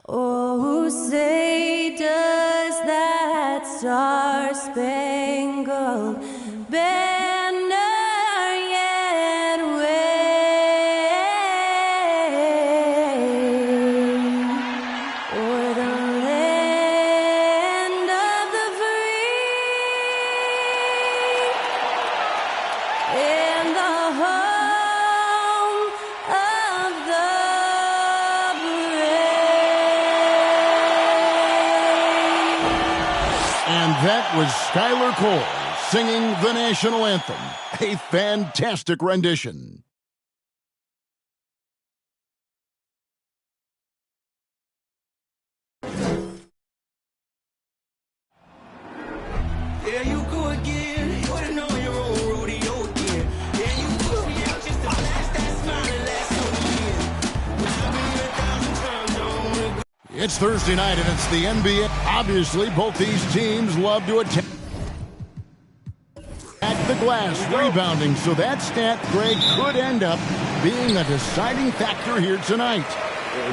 Oh, say does that star-spangled banner yet wave o'er the land of the free and the home of the And that was Skylar Cole singing the national anthem. A fantastic rendition. There you go again. You wouldn't know your own rodeo again. Yeah, you put me out just to blast that smile and last over the years. It's Thursday night and it's the NBA. Obviously, both these teams love to attack the glass, rebounding. So that stat, Greg, could end up being a deciding factor here tonight.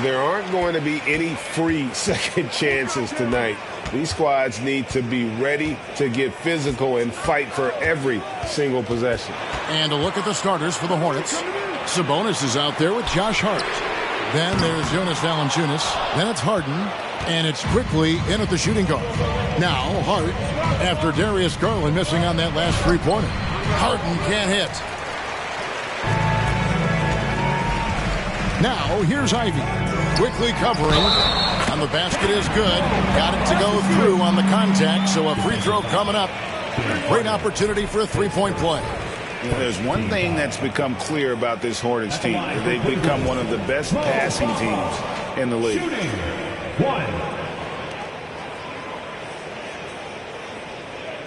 There aren't going to be any free second chances tonight. These squads need to be ready to get physical and fight for every single possession. And a look at the starters for the Hornets. Sabonis is out there with Josh Hart. Then there's Jonas Valanciunas. Then it's Harden. And it's quickly in at the shooting guard. Now Hart, after Darius Garland missing on that last three-pointer. Harden can't hit. Now here's Ivy. Quickly covering. And the basket is good. Got it to go through on the contact. So a free throw coming up. Great opportunity for a three-point play. There's one thing that's become clear about this Hornets team. They've become one of the best passing teams in the league.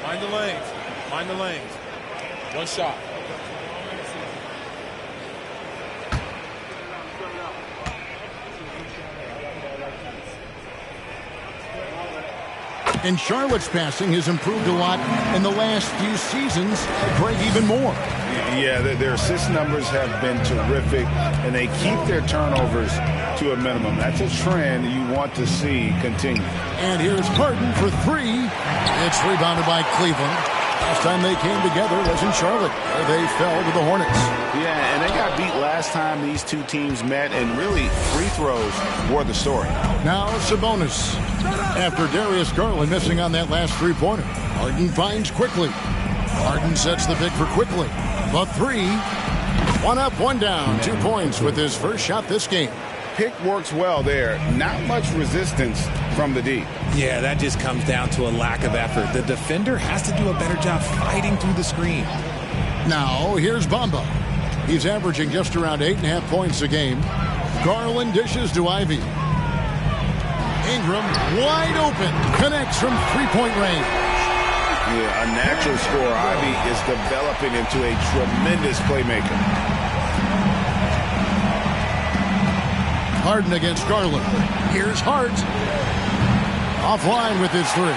Mind the lanes. Mind the lanes. One shot. And Charlotte's passing has improved a lot in the last few seasons. Greg, even more. Yeah, their assist numbers have been terrific, and they keep their turnovers to a minimum. That's a trend you want to see continue. And here's Harden for three. It's rebounded by Cleveland. Last time they came together was in Charlotte, where they fell to the Hornets. Yeah, and they got beat last time these two teams met, and really free throws were the story. Now Sabonis. After Darius Garland missing on that last three-pointer, Harden finds quickly. Harden sets the pick for quickly. The three. One up, one down. 2 points with his first shot this game. Pick works well there. Not much resistance from the D. Yeah, that just comes down to a lack of effort. The defender has to do a better job fighting through the screen. Now, here's Bamba. He's averaging just around 8.5 points a game. Garland dishes to Ivy. Ingram, wide open, connects from three-point range. Yeah, a natural scorer. Ivy is developing into a tremendous playmaker. Harden against Garland. Here's Hart. Offline with his three.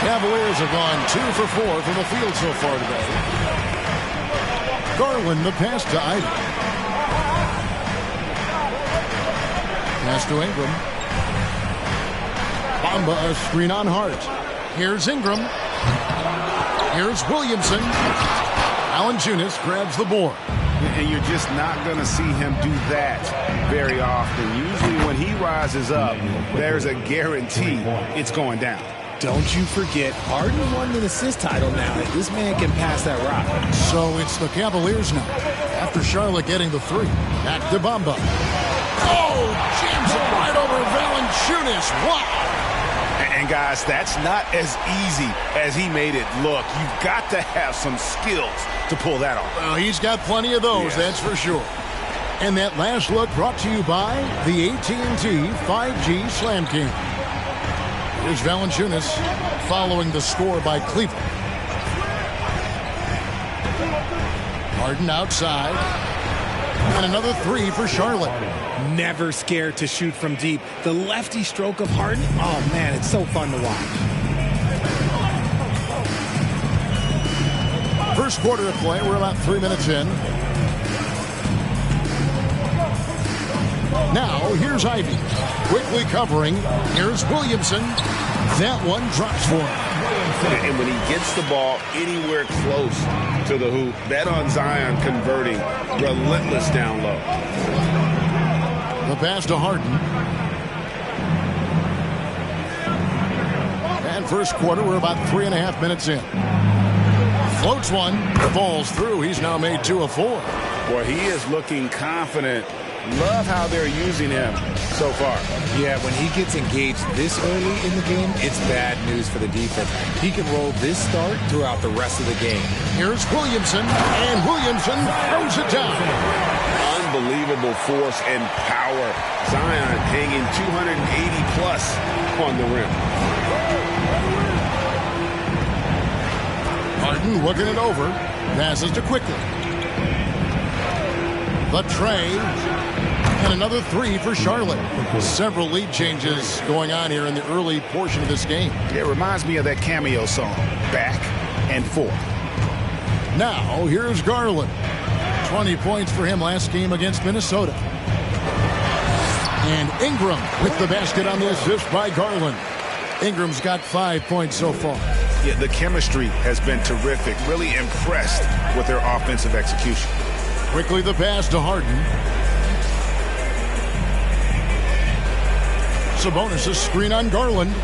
Cavaliers have gone 2 for 4 from the field so far today. Garland, the pass to Ivy. Pass to Ingram. Bamba, a screen on Hart. Here's Ingram. Here's Williamson. Valanciunas grabs the board. And you're just not going to see him do that very often. Usually when he rises up, there's a guarantee it's going down. Don't you forget, Harden won an assist title now. This man can pass that rock. So it's the Cavaliers now. After Charlotte getting the three. Back to Bamba. Oh, jams it right over Valanciunas. Wow. And guys, that's not as easy as he made it look. You've got to have some skills to pull that off. Well, he's got plenty of those, that's for sure. And that last look brought to you by the AT&T 5G Slam Cam. Here's Valanciunas following the score by Cleveland. Harden outside. And another three for Charlotte. Never scared to shoot from deep. The lefty stroke of Harden, oh man, it's so fun to watch. First quarter of play, we're about 3 minutes in. Now, here's Ivy. Quickly covering. Here's Williamson. That one drops for him. And when he gets the ball anywhere close to the hoop, bet on Zion converting. Relentless down low. The pass to Harden. And first quarter, we're about 3.5 minutes in. Floats one, falls through. He's now made 2 of 4. Boy, he is looking confident. Love how they're using him so far. Yeah, when he gets engaged this early in the game, it's bad news for the defense. He can roll this start throughout the rest of the game. Here's Williamson, and Williamson throws it down. Unbelievable force and power. Zion hanging 280 plus on the rim. Harden looking it over. Passes to Quickly. The tray. And another 3 for Charlotte. Several lead changes going on here in the early portion of this game. It reminds me of that cameo song, Back and Forth. Now, here's Garland. 20 points for him last game against Minnesota. And Ingram with the basket on the assist by Garland. Ingram's got 5 points so far. Yeah, the chemistry has been terrific. Really impressed with their offensive execution. Quickly the pass to Harden. Sabonis' screen on Garland.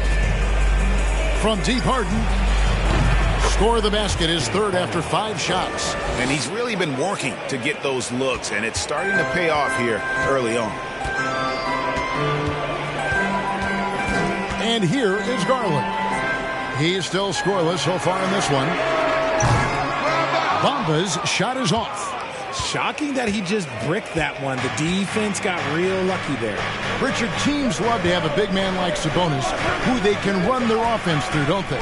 From deep, Harden. Score of the basket, is third after 5 shots. And he's really been working to get those looks, and it's starting to pay off here early on. And here is Garland. He's still scoreless so far in this one. Bamba's shot is off. Shocking that he just bricked that one. The defense got real lucky there. Richard, teams love to have a big man like Sabonis who they can run their offense through, don't they?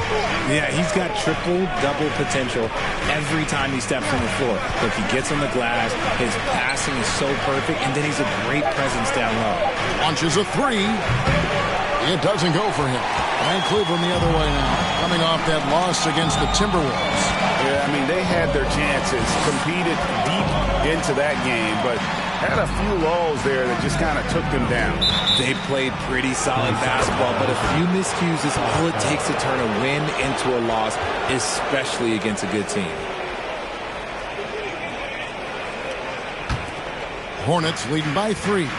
Yeah, he's got triple-double potential every time he steps on the floor. Look, he gets on the glass, his passing is so perfect, and then he's a great presence down low. Launches a 3. It doesn't go for him. And Cleveland the other way now, coming off that loss against the Timberwolves. Yeah, I mean, they had their chances, competed deep into that game, but had a few lulls there that just kind of took them down. They played pretty solid basketball, but a few miscues is all it takes to turn a win into a loss, especially against a good team. Hornets leading by 3.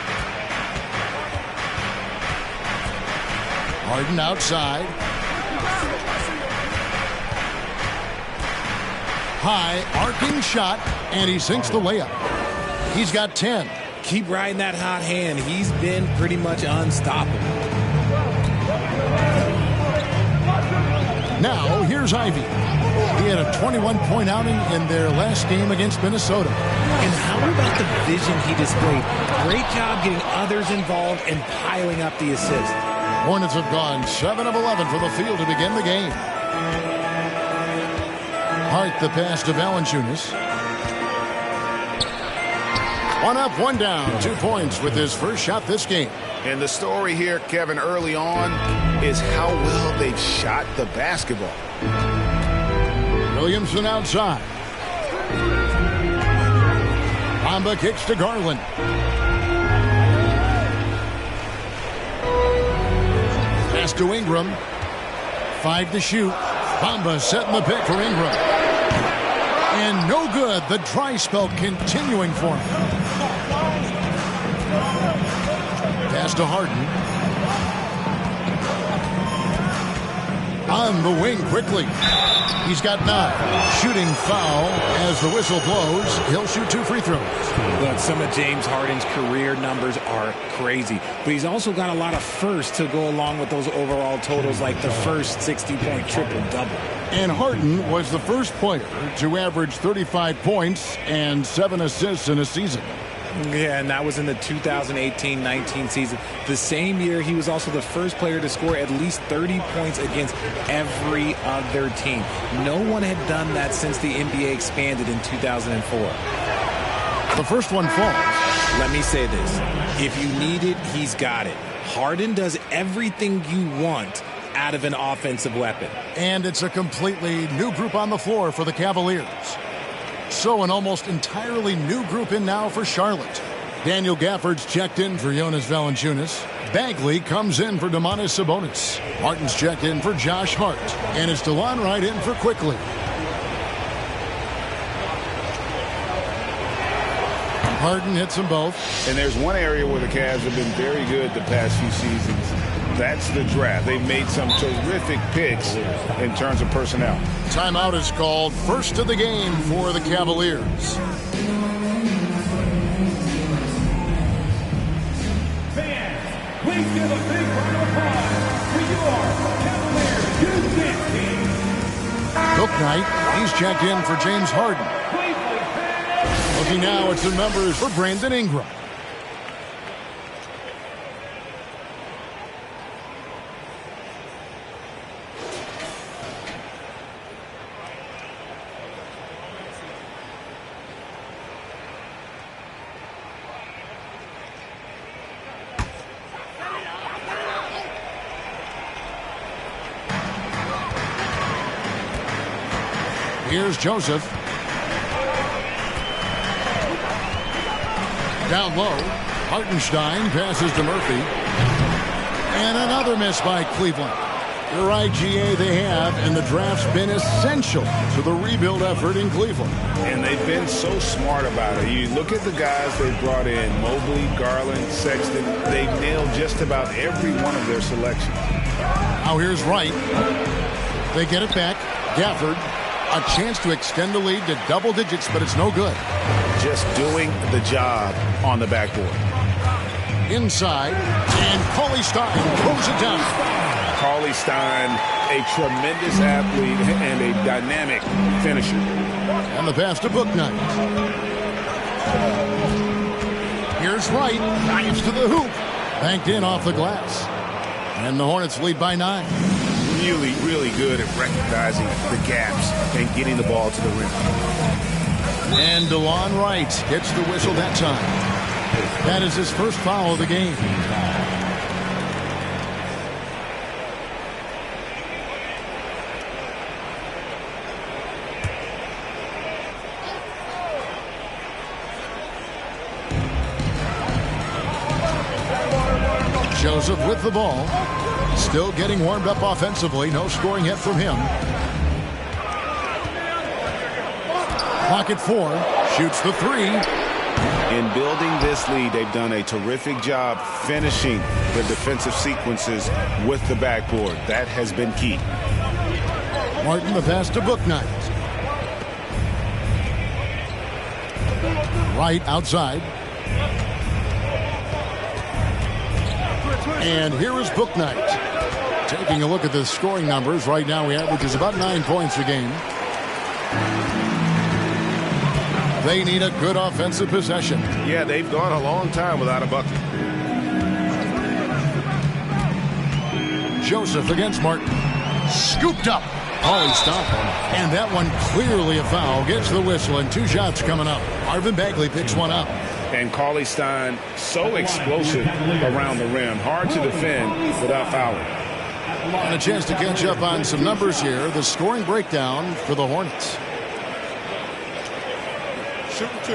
Harden outside. High arcing shot, and he sinks the layup. He's got 10. Keep riding that hot hand. He's been pretty much unstoppable. Now, here's Ivy. He had a 21-point outing in their last game against Minnesota. And how about the vision he displayed? Great job getting others involved and piling up the assists. Hornets have gone 7 of 11 for the field to begin the game. Hart the pass to Valanciunas. 1 up, 1 down. 2 points with his first shot this game. And the story here, Kevin, early on is how well they've shot the basketball. Williamson outside. Bamba kicks to Garland. Pass to Ingram. 5 to shoot. Bamba setting the pick for Ingram. And no good. The dry spell continuing for him. Pass to Harden. On the wing quickly. He's got 9. Shooting foul as the whistle blows. He'll shoot 2 free throws. Look, some of James Harden's career numbers are crazy, but he's also got a lot of firsts to go along with those overall totals, like the first 60-point triple-double. And Harden was the first player to average 35 points and 7 assists in a season. Yeah, and that was in the 2018-19 season. The same year, he was also the first player to score at least 30 points against every other team. No one had done that since the NBA expanded in 2004. The first one falls. Let me say this. If you need it, he's got it. Harden does everything you want out of an offensive weapon. And it's a completely new group on the floor for the Cavaliers. So an almost entirely new group in now for Charlotte. Daniel Gafford's checked in for Jonas Valanciunas. Bagley comes in for Domantas Sabonis. Martin's checked in for Josh Hart. And it's DeLon Wright in for Quickly. Harden hits them both. And there's one area where the Cavs have been very good the past few seasons. That's the draft. They've made some terrific picks in terms of personnel. Timeout is called. First of the game for the Cavaliers. Please give a big round of applause for your Cavaliers Houston team. Bouknight, he's checked in for James Harden. Looking now at some numbers for Brandon Ingram. Here's Joseph. Down low, Hartenstein passes to Murphy. And another miss by Cleveland. You're right, GA, they have, and the draft's been essential to the rebuild effort in Cleveland. And they've been so smart about it. You look at the guys they brought in, Mobley, Garland, Sexton. They've nailed just about every one of their selections. Now here's Wright. They get it back. Gafford. A chance to extend the lead to double digits, but it's no good. Just doing the job on the backboard. Inside, and Cauley Stein closes it down. Cauley Stein, a tremendous athlete and a dynamic finisher. And the pass to Bouknight. Here's Wright, dives to the hoop. Banked in off the glass. And the Hornets lead by 9. Really, really good at recognizing the gaps and getting the ball to the rim. And DeLon Wright gets the whistle that time. That is his first foul of the game. Joseph with the ball. Still getting warmed up offensively. No scoring yet from him. Pocket 4. Shoots the 3. In building this lead, they've done a terrific job finishing the defensive sequences with the backboard. That has been key. Martin the pass to Bouknight. Right outside. And here is Bouknight. Taking a look at the scoring numbers, right now he averages about 9 points a game. They need a good offensive possession. Yeah, they've gone a long time without a bucket. Joseph against Martin. Scooped up. Cauley stopped him. And that one clearly a foul. Gets the whistle and 2 shots coming up. Marvin Bagley picks one up. And Cauley Stein, so explosive around the rim. Hard to defend without fouling. And a chance to catch up on some numbers here. The scoring breakdown for the Hornets. Shooting 2.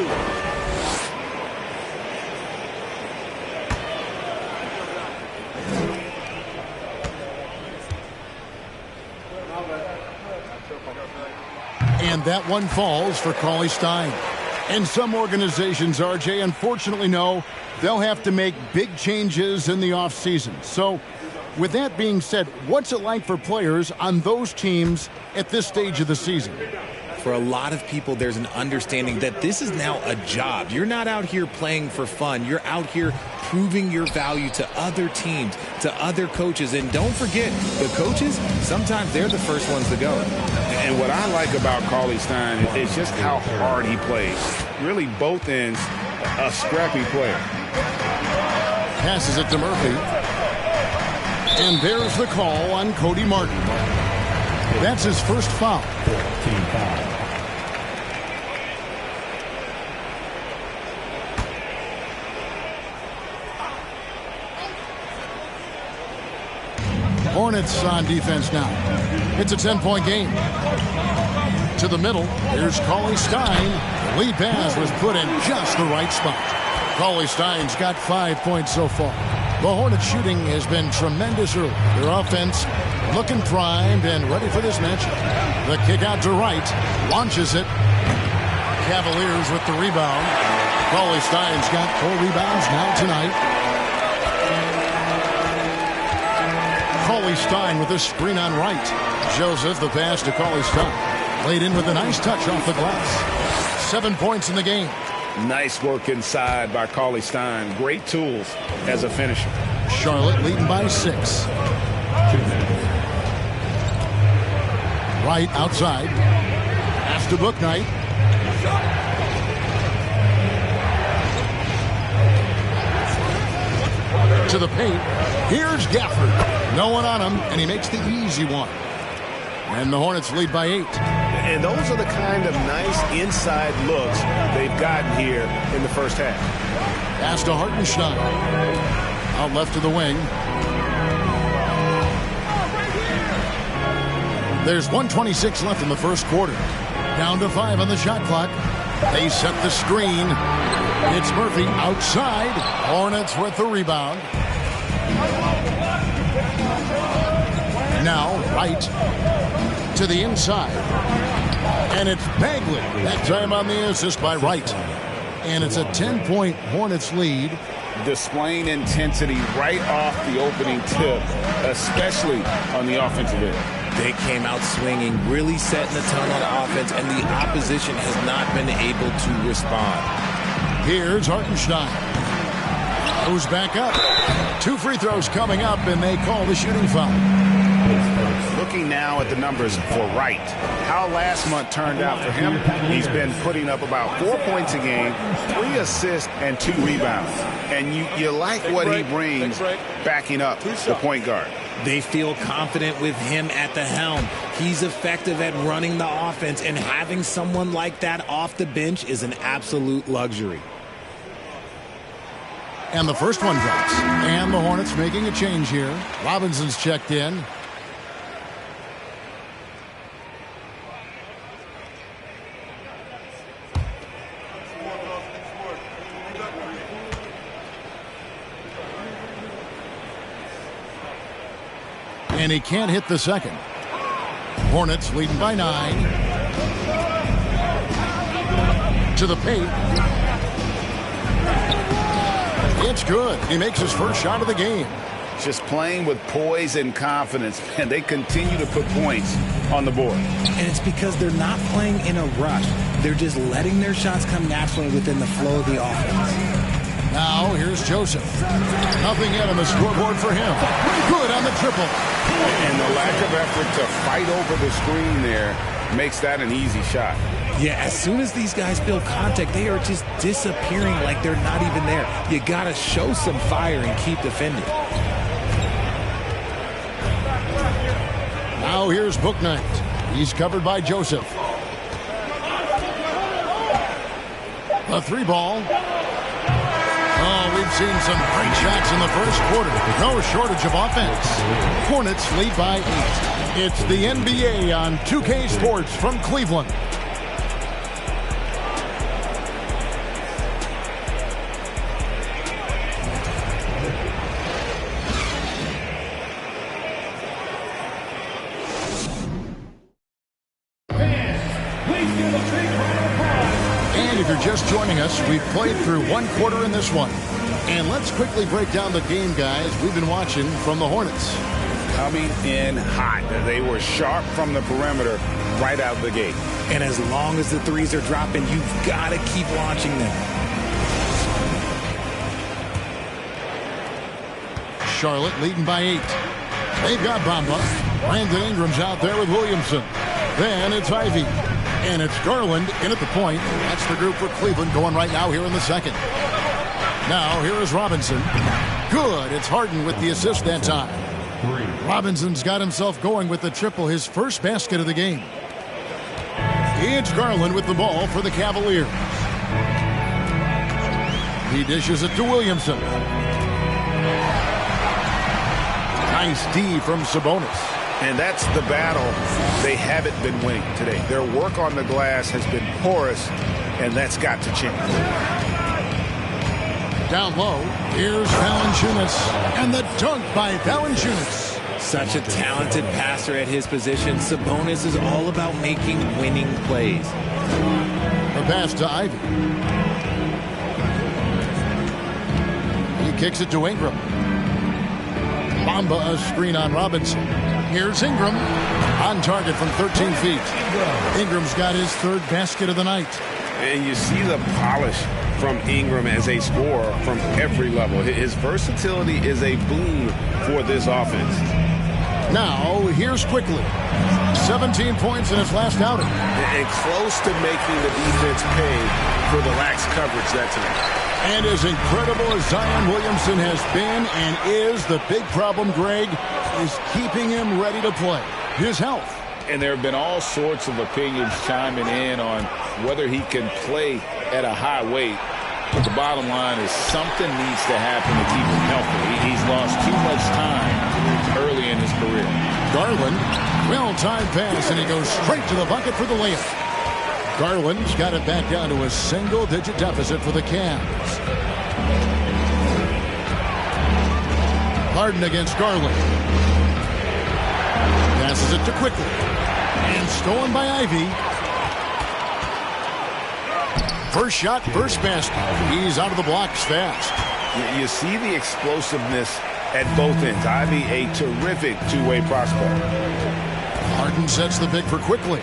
And that one falls for Cauley Stein. And some organizations, RJ, unfortunately know they'll have to make big changes in the offseason. So with that being said, what's it like for players on those teams at this stage of the season? For a lot of people, there's an understanding that this is now a job. You're not out here playing for fun. You're out here proving your value to other teams, to other coaches. And don't forget, the coaches, sometimes they're the first ones to go. And what I like about Cauley Stein is just how hard he plays. Really, both ends, a scrappy player. Passes it to Murphy. And there's the call on Cody Martin. That's his first foul. Hornets on defense now. It's a 10-point game. To the middle, here's Cauley Stein. The lead pass was put in just the right spot. Cauley-Stein's got 5 points so far. The Hornets shooting has been tremendous early. Their offense looking primed and ready for this matchup. The kick out to Wright. Launches it. Cavaliers with the rebound. Cauley-Stein's got 4 rebounds now tonight. Cauley-Stein with a screen on Wright. Joseph the pass to Cauley-Stein. Laid in with a nice touch off the glass. 7 points in the game. Nice work inside by Cauley-Stein. Great tools as a finisher. Charlotte leading by 6. Wright outside. Pass to Bouknight. To the paint. Here's Gafford. No one on him, and he makes the easy one. And the Hornets lead by 8. And those are the kind of nice inside looks they've gotten here in the first half. Pass to Hartenstein. Out left to the wing. There's 1:26 left in the first quarter. Down to 5 on the shot clock. They set the screen. It's Murphy outside. Hornets with the rebound. Now Wright to the inside. And it's Bagley. That time on the assist by Wright. And it's a 10-point Hornets lead. Displaying intensity right off the opening tip, especially on the offensive end. They came out swinging, really setting the tone on offense, and the opposition has not been able to respond. Here's Hartenstein. Goes back up. 2 free throws coming up, and they call the shooting foul. Looking now at the numbers for Wright, how last month turned out for him. He's been putting up about 4 points a game, 3 assists, and 2 rebounds. And you like what he brings backing up the point guard. They feel confident with him at the helm. He's effective at running the offense, and having someone like that off the bench is an absolute luxury. And the first one drops. And the Hornets making a change here. Robinson's checked in. And he can't hit the second. Hornets leading by 9. To the paint. It's good. He makes his first shot of the game. Just playing with poise and confidence, and they continue to put points on the board. And it's because they're not playing in a rush. They're just letting their shots come naturally within the flow of the offense. Now, here's Joseph. Nothing yet on the scoreboard for him. Good on the triple. And the lack of effort to fight over the screen there makes that an easy shot. Yeah, as soon as these guys feel contact, they are just disappearing like they're not even there. You got to show some fire and keep defending. Now here's Bouknight. He's covered by Joseph. A 3 ball. Oh, we've seen some great shots in the first quarter. No shortage of offense. Hornets lead by 8. It's the NBA on 2K Sports from Cleveland. If you're just joining us, we've played through 1 quarter in this one. And let's quickly break down the game, guys, we've been watching from the Hornets. Coming in hot. They were sharp from the perimeter right out of the gate. And as long as the threes are dropping, you've got to keep launching them. Charlotte leading by 8. They've got Bamba. Brandon Ingram's out there with Williamson. Then it's Ivy. And it's Garland in at the point. That's the group for Cleveland going right now here in the second. Now here is Robinson. Good. It's Harden with the assist that time. Robinson's got himself going with the triple, his first basket of the game. It's Garland with the ball for the Cavaliers. He dishes it to Williamson. Nice D from Sabonis. And that's the battle they haven't been winning today. Their work on the glass has been porous, and that's got to change. Down low, here's Valanciunas. And the dunk by Valanciunas. Such a talented passer at his position. Sabonis is all about making winning plays. A pass to Ivy. He kicks it to Ingram. Bamba a screen on Robinson. Here's Ingram. On target from 13 feet. Ingram's got his third basket of the night. And you see the polish from Ingram as a scorer from every level. His versatility is a boon for this offense. Now, here's quickly. 17 points in his last outing. And close to making the defense pay for the lax coverage that time. And as incredible as Zion Williamson has been and is, the big problem, Greg, is keeping him ready to play. His health. And there have been all sorts of opinions chiming in on whether he can play at a high weight. But the bottom line is something needs to happen to keep him healthy. He's lost too much time early in his career. Garland, well-timed pass, and he goes straight to the bucket for the layup. Garland's got it back down to a single-digit deficit for the Cavs. Harden against Garland. Passes it to Quickly. And stolen by Ivy. First shot, first basket. He's out of the blocks fast. You see the explosiveness at both ends. Ivy, a terrific two-way prospect. Harden sets the pick for Quickly.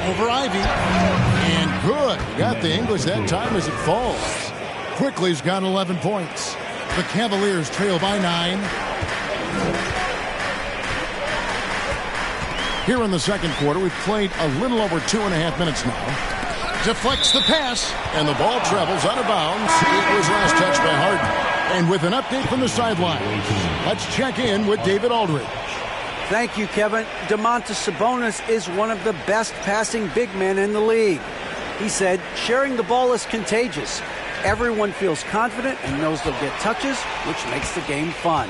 Over Ivy. And good. Got the English that time as it falls. Quickly's got 11 points. The Cavaliers trail by 9. Here in the second quarter, we've played a little over 2.5 minutes now. Deflects the pass, and the ball travels out of bounds. It was last touched by Harden. And with an update from the sideline, let's check in with David Aldridge. Thank you, Kevin. Domantas Sabonis is one of the best passing big men in the league. He said, sharing the ball is contagious. Everyone feels confident and knows they'll get touches, which makes the game fun.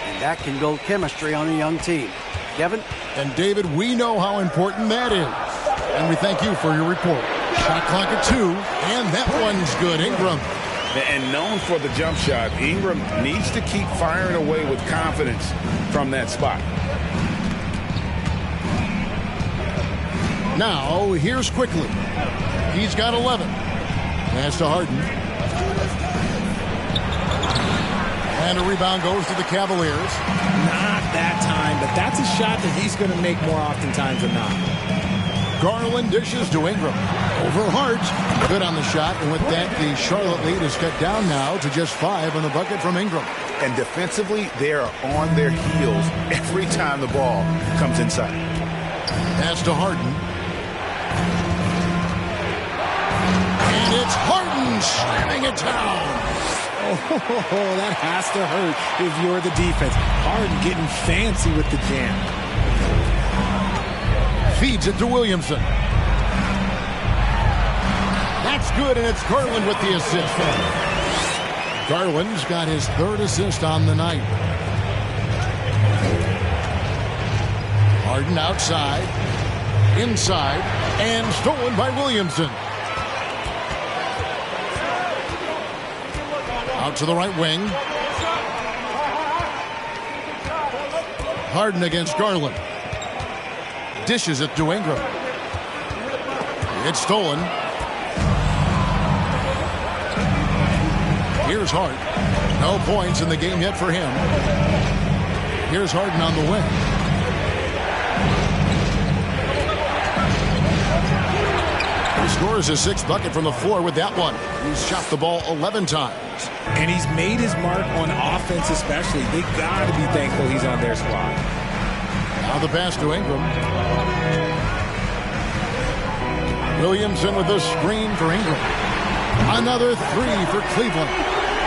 And that can build chemistry on a young team. Kevin? And David, we know how important that is. And we thank you for your report. Shot clock at 2, and that one's good. Ingram. And known for the jump shot, Ingram needs to keep firing away with confidence from that spot. Now, here's Quickly. He's got 11. Pass to Harden. And a rebound goes to the Cavaliers. Not that time, but that's a shot that he's going to make more oftentimes than not. Garland dishes to Ingram. Over Hart. Good on the shot, and with that, the Charlotte lead is cut down now to just 5 on the bucket from Ingram. And defensively, they are on their heels every time the ball comes inside. Pass to Harden. And it's Harden slamming it down. Oh, that has to hurt if you're the defense. Harden getting fancy with the jam. Feeds it to Williamson. That's good, and it's Garland with the assist. Garland's got his third assist on the night. Harden outside, inside, and stolen by Williamson. Out to the right wing. Harden against Garland. Dishes it to Ingram. It's stolen. Here's Hart. No points in the game yet for him. Here's Harden on the wing. He scores his 6th bucket from the floor with that one. He's shot the ball 11 times. And he's made his mark on offense especially. They got to be thankful he's on their squad. Now the pass to Ingram. Williamson with a screen for Ingram. Another 3 for Cleveland.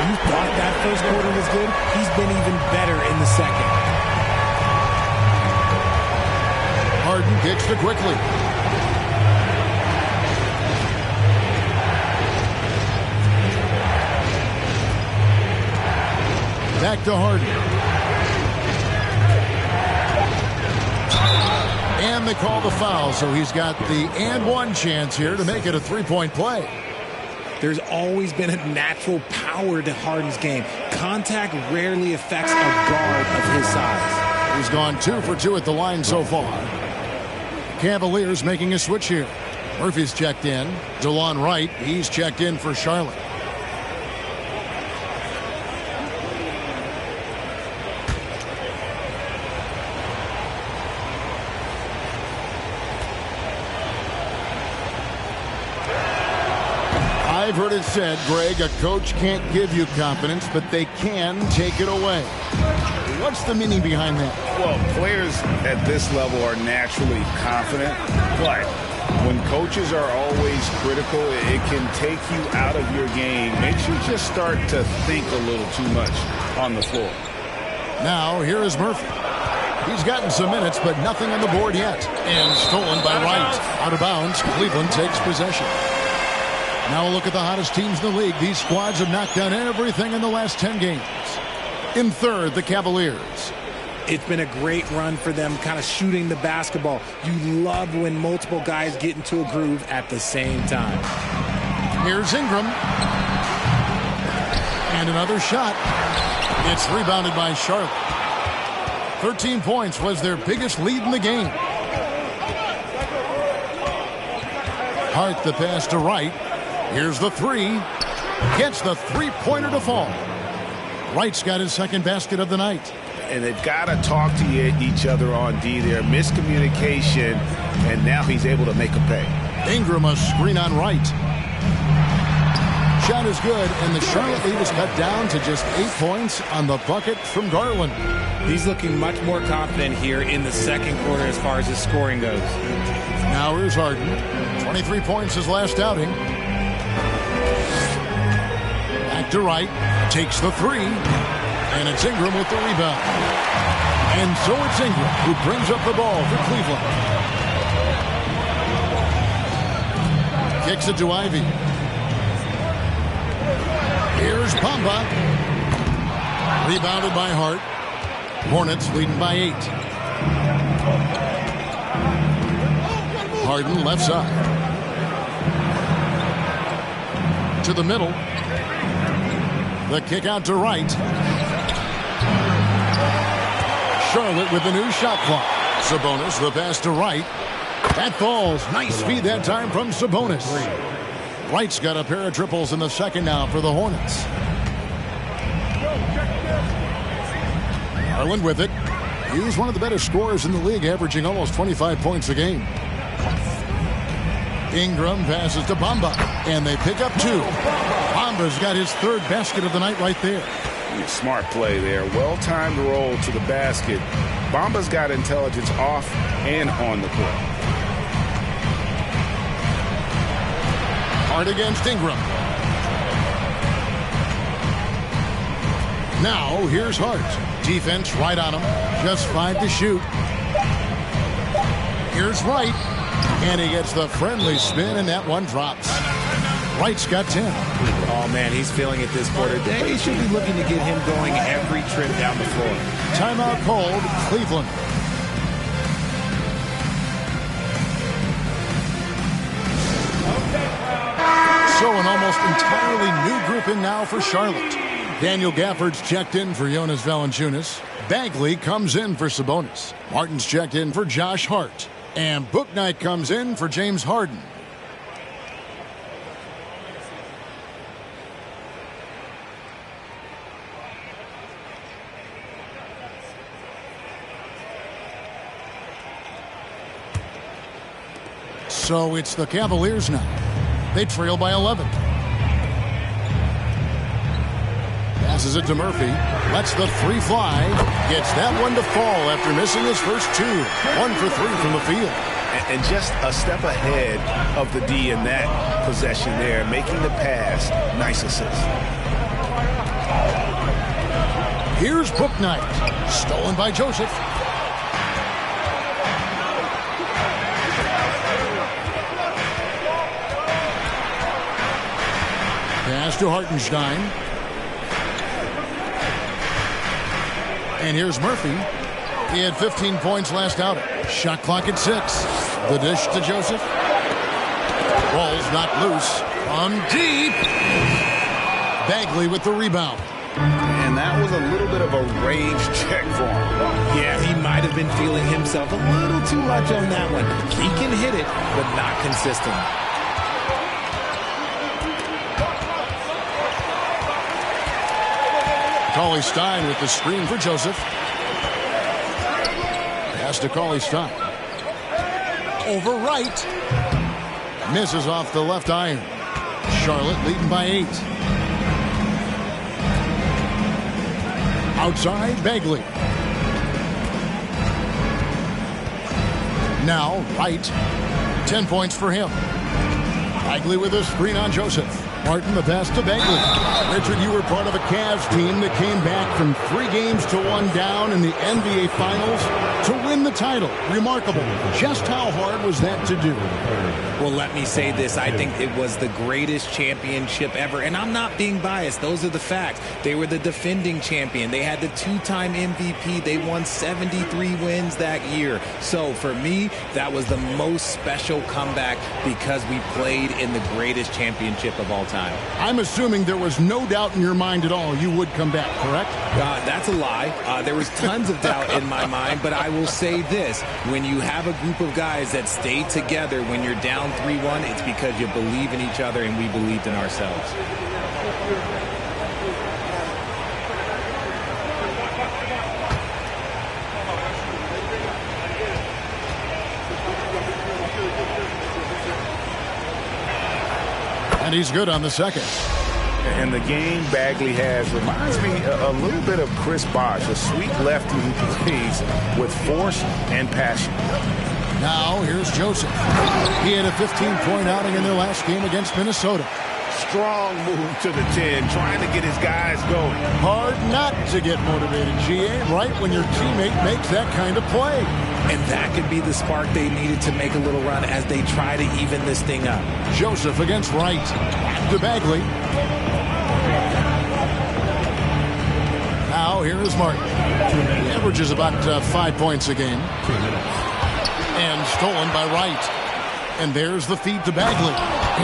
You thought that first quarter was good? He's been even better in the second. Harden kicks to Quickly. Back to Harden. And they call the foul, so he's got the and one chance here to make it a 3-point play. There's always been a natural power to Harden's game. Contact rarely affects a guard of his size. He's gone 2 for 2 at the line so far. Cavaliers making a switch here. Murphy's checked in. DeLon Wright, he's checked in for Charlotte. I've heard it said, Greg, a coach can't give you confidence, but they can take it away. What's the meaning behind that? Well, players at this level are naturally confident, but when coaches are always critical, it can take you out of your game. Makes you just start to think a little too much on the floor. Now, here is Murphy. He's gotten some minutes, but nothing on the board yet. And stolen by Wright. Out of bounds, Cleveland takes possession. Now a look at the hottest teams in the league. These squads have knocked down everything in the last 10 games. In third, the Cavaliers. It's been a great run for them, kind of shooting the basketball. You love when multiple guys get into a groove at the same time. Here's Ingram. And another shot. It's rebounded by Charlotte. 13 points was their biggest lead in the game. Hart the pass to Wright. Here's the three. Gets the three-pointer to fall. Wright's got his second basket of the night. And they've got to talk to each other on D there. Miscommunication, and now he's able to make a pay. Ingram a screen on Wright. Shot is good, and the Charlotte lead is cut down to just 8 points on the bucket from Garland. He's looking much more confident here in the second quarter as far as his scoring goes. Now here's Harden. 23 points his last outing. Back to Wright. Takes the three. And it's Ingram with the rebound. And so it's Ingram who brings up the ball for Cleveland. Kicks it to Ivy. Here's Bamba. Rebounded by Hart. Hornets leading by 8. Harden left side. To the middle. The kick out to Wright. Charlotte with the new shot clock. Sabonis the pass to Wright. That falls. Nice feed that time from Sabonis. Wright's got a pair of triples in the second now for the Hornets. Garland with it. He's one of the better scorers in the league, averaging almost 25 points a game. Ingram passes to Bamba, and they pick up 2. Bamba's got his third basket of the night right there. Smart play there. Well-timed roll to the basket. Bamba's got intelligence off and on the court. Hard against Ingram. Now here's Hart. Defense right on him. Just 5 to shoot. Here's Wright. And he gets the friendly spin, and that one drops. Wright's got 10. Oh, man, he's feeling it this quarter. They should be looking to get him going every trip down the floor. Timeout called, Cleveland. So an almost entirely new group in now for Charlotte. Daniel Gafford's checked in for Jonas Valanciunas. Bagley comes in for Sabonis. Martin's checked in for Josh Hart. And Bouknight comes in for James Harden. So it's the Cavaliers now. They trail by 11. Passes it to Murphy. Lets the three fly. Gets that one to fall after missing his first 2. 1 for 3 from the field. And just a step ahead of the D in that possession there, making the pass. Nice assist. Here's Bouknight. Stolen by Joseph. Pass to Hartenstein. And here's Murphy. He had 15 points last outing. Shot clock at 6. The dish to Joseph. Ball's knocked loose. From deep. Bagley with the rebound. And that was a little bit of a range check for him. Yeah, he might have been feeling himself a little too much on that one. He can hit it, but not consistent. Cauley Stein with the screen for Joseph. Pass to Cauley Stein. Over right. Misses off the left iron. Charlotte leading by 8. Outside, Bagley. Now, Wright. 10 points for him. Bagley with a screen on Joseph. Martin the pass to Bagley. Richard, you were part of a Cavs team that came back from 3 games to 1 down in the NBA Finals to win the title. Remarkable. Just how hard was that to do? Well, let me say this. I think it was the greatest championship ever. And I'm not being biased. Those are the facts. They were the defending champion. They had the 2-time MVP. They won 73 wins that year. So for me, that was the most special comeback because we played in the greatest championship of all time. I'm assuming there was no doubt in your mind at all you would come back, correct? That's a lie. There was tons of doubt in my mind, but I will say this. When you have a group of guys that stay together when you're down 3-1, it's because you believe in each other and we believed in ourselves. And he's good on the second. And the game Bagley has reminds me a little bit of Chris Bosh, a sweet lefty who plays with force and passion. Now here's Joseph. He had a 15-point outing in their last game against Minnesota. Strong move to the 10, trying to get his guys going. Hard not to get motivated, GA, right when your teammate makes that kind of play. And that could be the spark they needed to make a little run as they try to even this thing up. Joseph against Wright. Back to Bagley. Now here is Martin. He averages about 5 points a game. And stolen by Wright. And there's the feed to Bagley.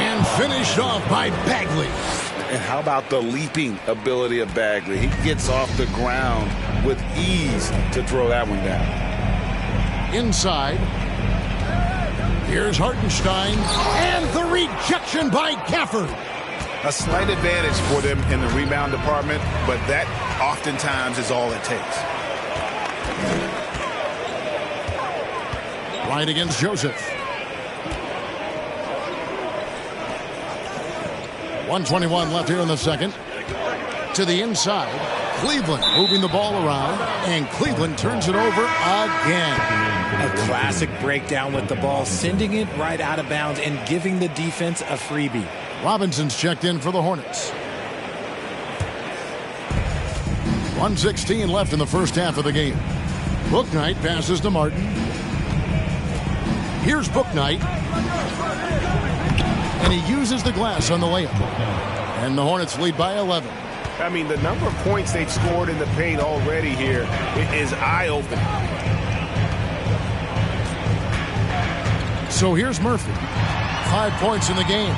And finished off by Bagley. And how about the leaping ability of Bagley? He gets off the ground with ease to throw that one down. Inside. Here's Hartenstein. And the rejection by Gafford. A slight advantage for them in the rebound department, but that oftentimes is all it takes. Right against Joseph. 1:21 left here in the second. To the inside. Cleveland moving the ball around, and Cleveland turns it over again. A classic breakdown with the ball, sending it right out of bounds and giving the defense a freebie. Robinson's checked in for the Hornets. 1:16 left in the first half of the game. Bouknight passes to Martin. Here's Bouknight. And he uses the glass on the layup. And the Hornets lead by 11. I mean, the number of points they've scored in the paint already here is eye-opening. So here's Murphy. 5 points in the game.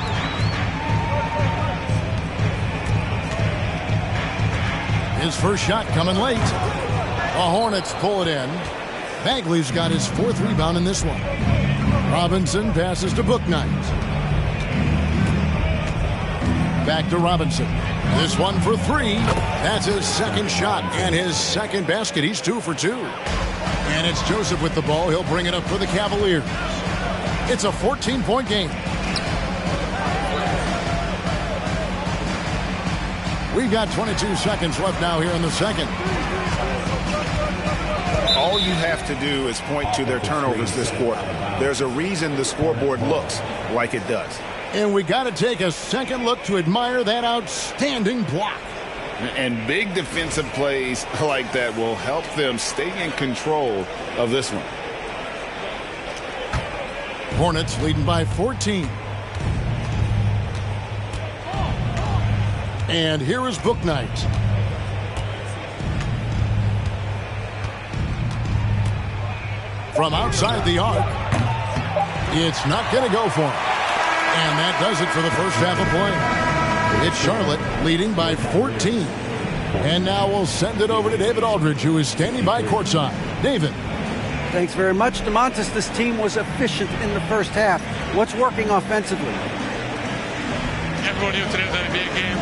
His first shot coming late. The Hornets pull it in. Bagley's got his 4th rebound in this one. Robinson passes to Bouknight. Back to Robinson. This one for 3. That's his second shot and his second basket. He's 2 for 2. And it's Joseph with the ball. He'll bring it up for the Cavaliers. It's a 14-point game. We've got 22 seconds left now here in the second. All you have to do is point to their turnovers this quarter. There's a reason the scoreboard looks like it does. And we got to take a second look to admire that outstanding block. And big defensive plays like that will help them stay in control of this one. Hornets leading by 14. And here is Bouknight. From outside the arc. It's not going to go for him. And that does it for the first half of play. It's Charlotte leading by 14. And now we'll send it over to David Aldridge, who is standing by courtside. David. Thanks very much, DeMontis. This team was efficient in the first half. What's working offensively? Everyone knew today was an NBA game.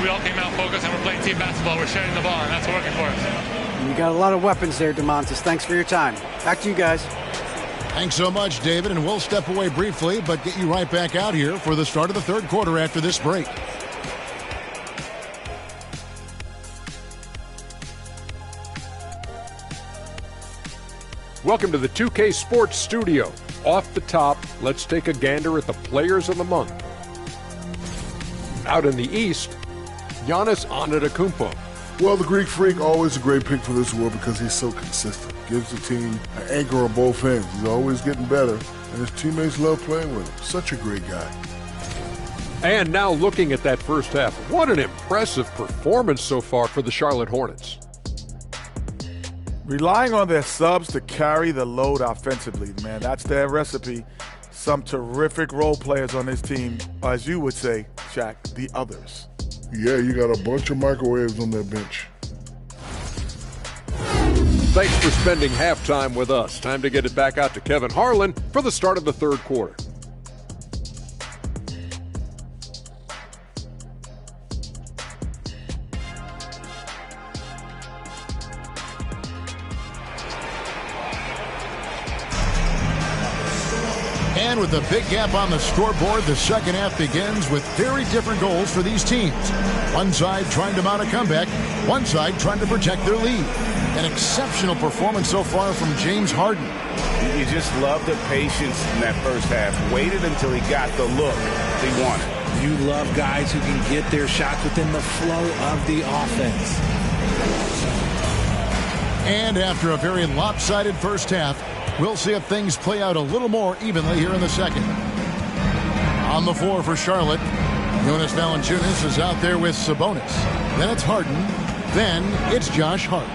We all came out focused, and we're playing team basketball. We're sharing the ball, and that's working for us. You got a lot of weapons there, DeMontis. Thanks for your time. Back to you guys. Thanks so much, David, and we'll step away briefly, but get you right back out here for the start of the third quarter after this break. Welcome to the 2K Sports Studio. Off the top, let's take a gander at the players of the month. Out in the East, Giannis Antetokounmpo. Well, the Greek Freak, always a great pick for this award because he's so consistent. Gives the team an anchor on both ends. He's always getting better, and his teammates love playing with him. Such a great guy. And now looking at that first half, what an impressive performance so far for the Charlotte Hornets. Relying on their subs to carry the load offensively, man. That's their recipe. Some terrific role players on this team, as you would say, Shaq, the others. Yeah, you got a bunch of microwaves on their bench. Thanks for spending halftime with us. Time to get it back out to Kevin Harlan for the start of the third quarter. And with a big gap on the scoreboard, the second half begins with very different goals for these teams. One side trying to mount a comeback, one side trying to protect their lead. An exceptional performance so far from James Harden. You just love the patience in that first half. Waited until he got the look he wanted. You love guys who can get their shots within the flow of the offense. And after a very lopsided first half, we'll see if things play out a little more evenly here in the second. On the floor for Charlotte, Jonas Valanciunas is out there with Sabonis. Then it's Harden. Then it's Josh Hart.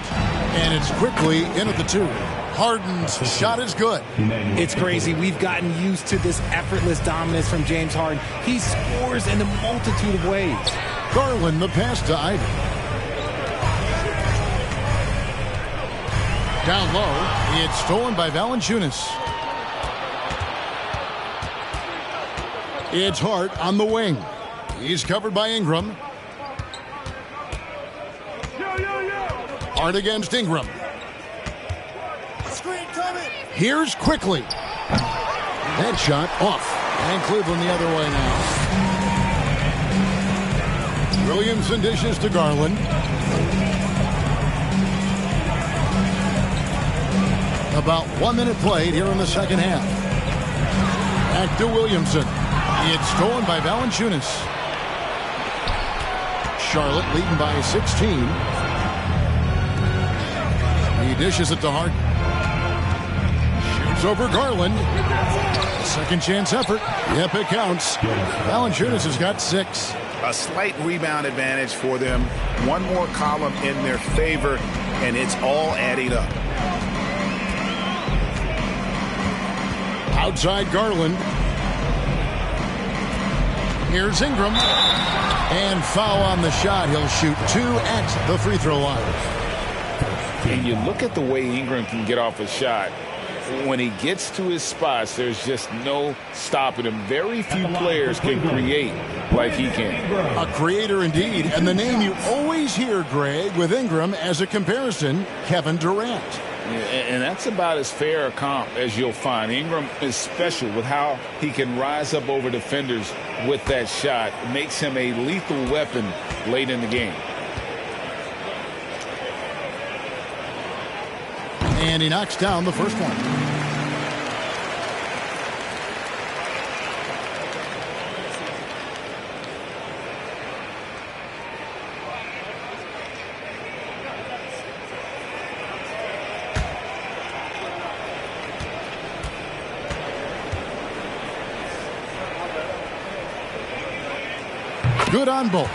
And it's quickly in at the two. Harden's shot is good. It's crazy. We've gotten used to this effortless dominance from James Harden. He scores in a multitude of ways. Garland the pass to Ivy. Down low, it's stolen by Valanciunas. It's Hart on the wing. He's covered by Ingram. Hart against Ingram. Here's quickly. That shot off. And Cleveland the other way now. Williamson dishes to Garland. About 1 minute played here in the second half. Back to Williamson. It's stolen by Valanciunas. Charlotte leading by 16. He dishes it to Hart. Shoots over Garland. Second chance effort. Yep, it counts. Valanciunas has got 6. A slight rebound advantage for them. One more column in their favor, and it's all adding up. Outside Garland. Here's Ingram. And foul on the shot. He'll shoot 2 at the free throw line. And you look at the way Ingram can get off a shot. When he gets to his spots, there's just no stopping him. Very few players can create like he can. A creator indeed. And the name you always hear, Greg, with Ingram as a comparison, Kevin Durant. And that's about as fair a comp as you'll find. Ingram is special with how he can rise up over defenders with that shot. It makes him a lethal weapon late in the game. And he knocks down the first one. Good on both.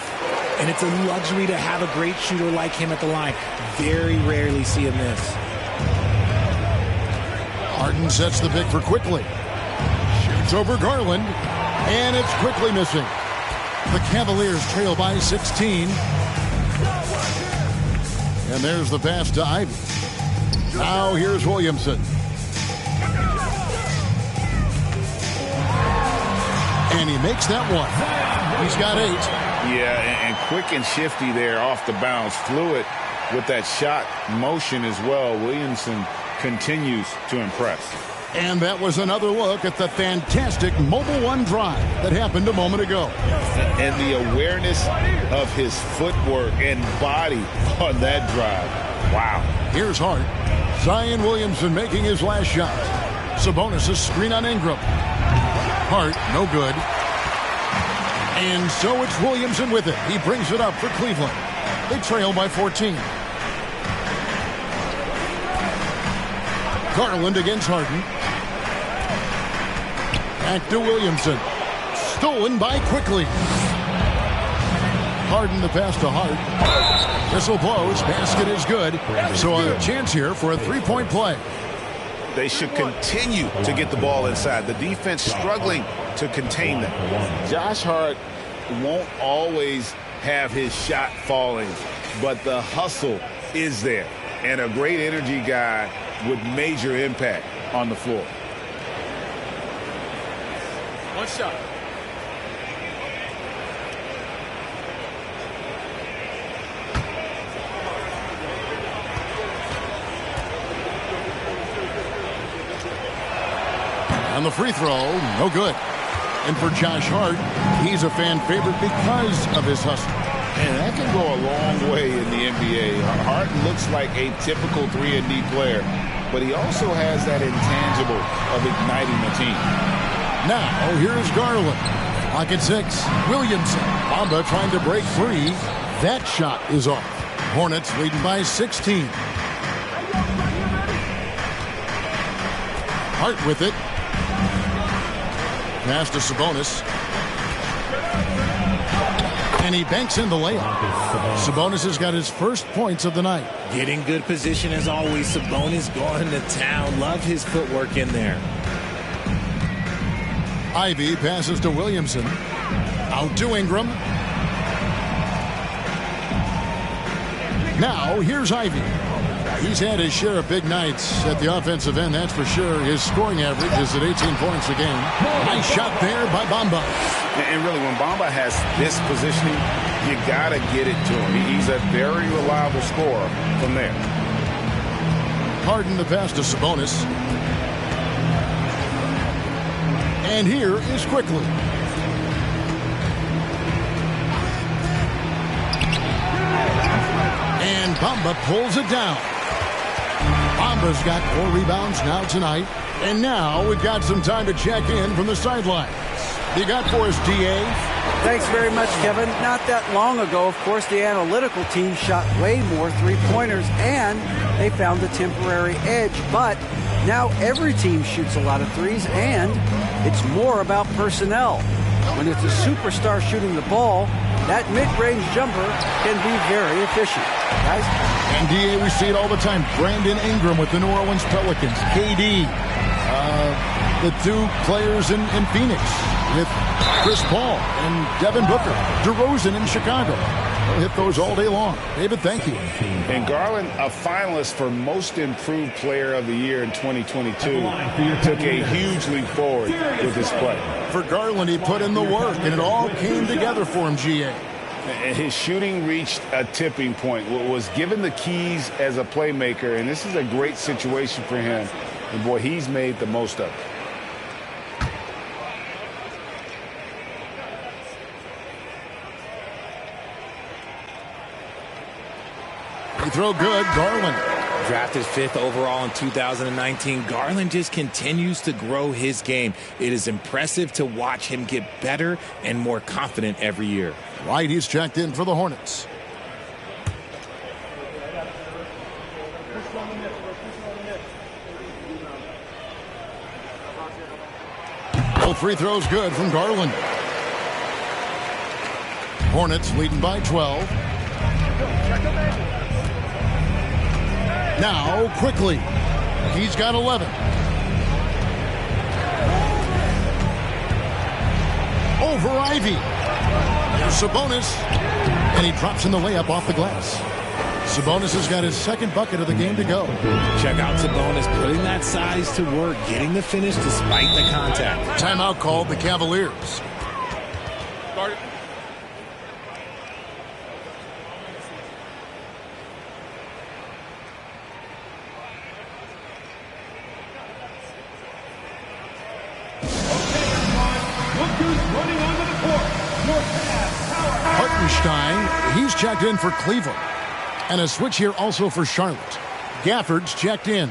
And it's a luxury to have a great shooter like him at the line. Very rarely see him miss. Harden sets the pick for quickly. Shoots over Garland. And it's quickly missing. The Cavaliers trail by 16. And there's the pass to Ivy. Now here's Williamson. And he makes that one. He's got 8. Yeah, and quick and shifty there off the bounce. Fluid with that shot motion as well. Williamson continues to impress. And that was another look at the fantastic Mobile One drive that happened a moment ago. And the awareness of his footwork and body on that drive. Wow. Here's Hart. Zion Williamson making his last shot. Sabonis' screen on Ingram. Hart, no good. And so it's Williamson with it. He brings it up for Cleveland. They trail by 14. Garland against Harden. Back to Williamson. Stolen by Quickly. Harden the pass to Hart. Whistle blows. Basket is good. So a chance here for a three-point play. They should continue to get the ball inside. The defense struggling to contain them. Josh Hart won't always have his shot falling, but the hustle is there. And a great energy guy with major impact on the floor. One shot. On the free throw, no good. And for Josh Hart, he's a fan favorite because of his hustle. And that can go a long way in the NBA. Hart looks like a typical 3-and-D player, but he also has that intangible of igniting the team. Now, here's Garland. Pocket 6. Williamson. Bamba trying to break free. That shot is off. Hornets leading by 16. Hart with it. Pass to Sabonis. And he banks in the layup. Sabonis has got his first points of the night. Getting good position as always. Sabonis going to town. Love his footwork in there. Ivy passes to Williamson. Out to Ingram. Now here's Ivy. He's had his share of big nights at the offensive end, that's for sure. His scoring average is at 18 points a game. Nice shot there by Bamba. And really, when Bamba has this positioning, you got to get it to him. He's a very reliable scorer from there. Harden the pass to Sabonis. And here is Quickly. And Bamba pulls it down. Bamba's got 4 rebounds now tonight. And now we've got some time to check in from the sidelines. You got for us, DA? Thanks very much, Kevin. Not that long ago, of course, the analytical team shot way more three-pointers, and they found a temporary edge. But now every team shoots a lot of threes, and it's more about personnel. When it's a superstar shooting the ball, that mid-range jumper can be very efficient. Guys? And DA, we see it all the time. Brandon Ingram with the New Orleans Pelicans. KD, the 2 players in Phoenix with Chris Paul and Devin Booker. DeRozan in Chicago. We'll hit those all day long. David, thank you. And Garland, a finalist for Most Improved Player of the Year in 2022, took a huge leap forward with his play. For Garland, he put in the work, and it all came together for him, GA. His shooting reached a tipping point, was given the keys as a playmaker, and this is a great situation for him. And, boy, he's made the most of it. He throw good, Garland. Drafted 5th overall in 2019, Garland just continues to grow his game. It is impressive to watch him get better and more confident every year. White, he's checked in for the Hornets. Both free throws good from Garland. Hornets leading by 12. Now, Quickly. He's got 11. over Ivy. There's Sabonis, and he drops in the layup off the glass. Sabonis has got his second bucket of the game to go. Check out Sabonis putting that size to work, getting the finish despite the contact. Timeout called the Cavaliers. Guard it. Hartenstein, he's checked in for Cleveland. And a switch here also for Charlotte. Gafford's checked in.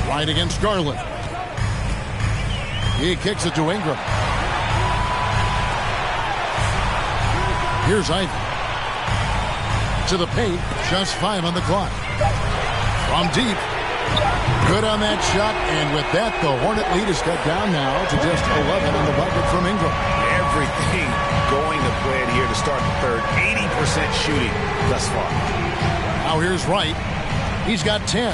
Right against Garland. He kicks it to Ingram. Here's Ivy. To the paint. Just 5 on the clock. From deep. Good on that shot. And with that, the Hornet lead is cut down now to just 11 on the bucket from Ingram. Everything going to plan here to start the third. 80% shooting thus far. Now here's Wright. He's got 10.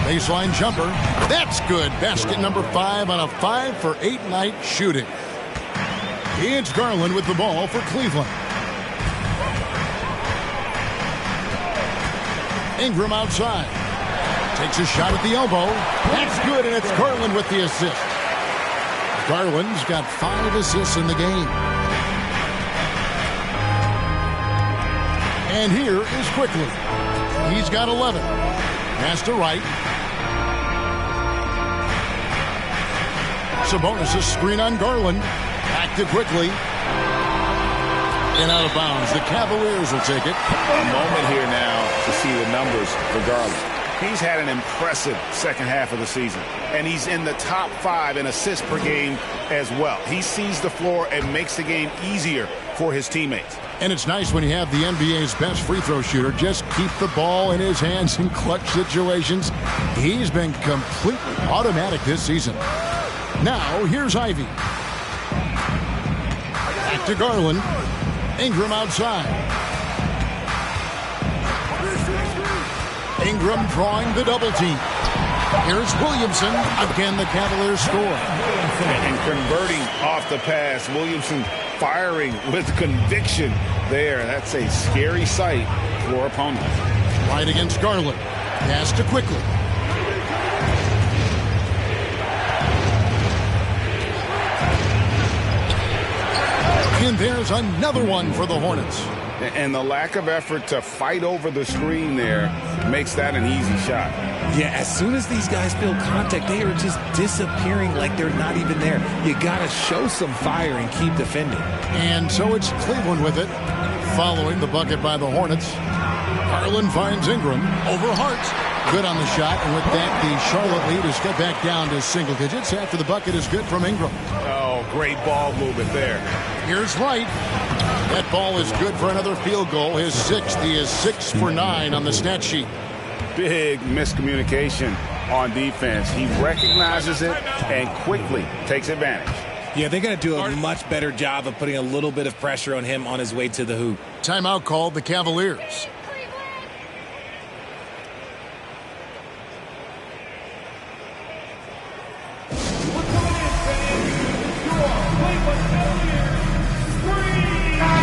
Baseline jumper. That's good. Basket number 5 on a 5 for 8 night shooting. It's Garland with the ball for Cleveland. Ingram outside. Takes a shot at the elbow. That's good, and it's Garland with the assist. Garland's got 5 assists in the game. And here is Quickly. He's got 11. Pass to Wright. Sabonis' screen on Garland. Back to Quickly. And out of bounds. The Cavaliers will take it. A moment here now to see the numbers for Garland. He's had an impressive second half of the season. And he's in the top 5 in assists per game as well. He sees the floor and makes the game easier for his teammates. And it's nice when you have the NBA's best free throw shooter just keep the ball in his hands in clutch situations. He's been completely automatic this season. Now, here's Ivy. Back to Garland. Ingram outside. Ingram drawing the double team. Here's Williamson. Again, the Cavaliers score. And converting off the pass. Williamson firing with conviction there. That's a scary sight for opponents. Right against Garland. Pass to Quickly. And there's another one for the Hornets. And the lack of effort to fight over the screen there makes that an easy shot. Yeah, as soon as these guys feel contact, they are just disappearing like they're not even there. You got to show some fire and keep defending. And so it's Cleveland with it, following the bucket by the Hornets. Garland finds Ingram over Hart. Good on the shot, and with that, the Charlotte lead is cut back down to single digits after the bucket is good from Ingram. Oh, great ball movement there. Here's Wright. That ball is good for another field goal. His 6th. He is 6 for 9 on the stat sheet. Big miscommunication on defense. He recognizes it and quickly takes advantage. Yeah, they're going to do a much better job of putting a little bit of pressure on him on his way to the hoop. Timeout called the Cavaliers.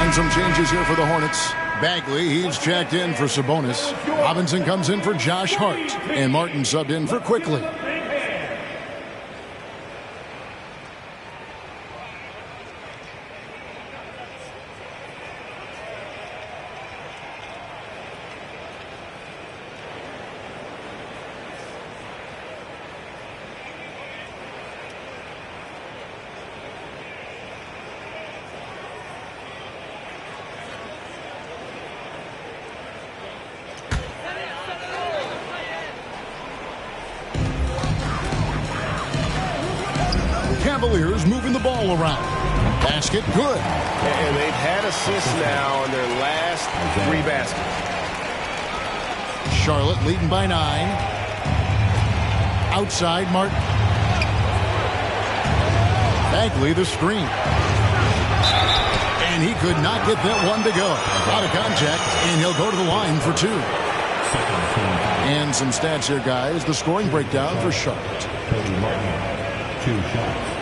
And some changes here for the Hornets. Bagley, he's checked in for Sabonis. Robinson comes in for Josh Hart. And Martin subbed in for Quickly. Cavaliers moving the ball around. Basket good. And they've had assists now in their last 3 baskets. Charlotte leading by 9. Outside, Martin. Bagley the screen. And he could not get that one to go. Out of contact, and he'll go to the line for 2. And some stats here, guys. The scoring breakdown for Charlotte. 2 shots.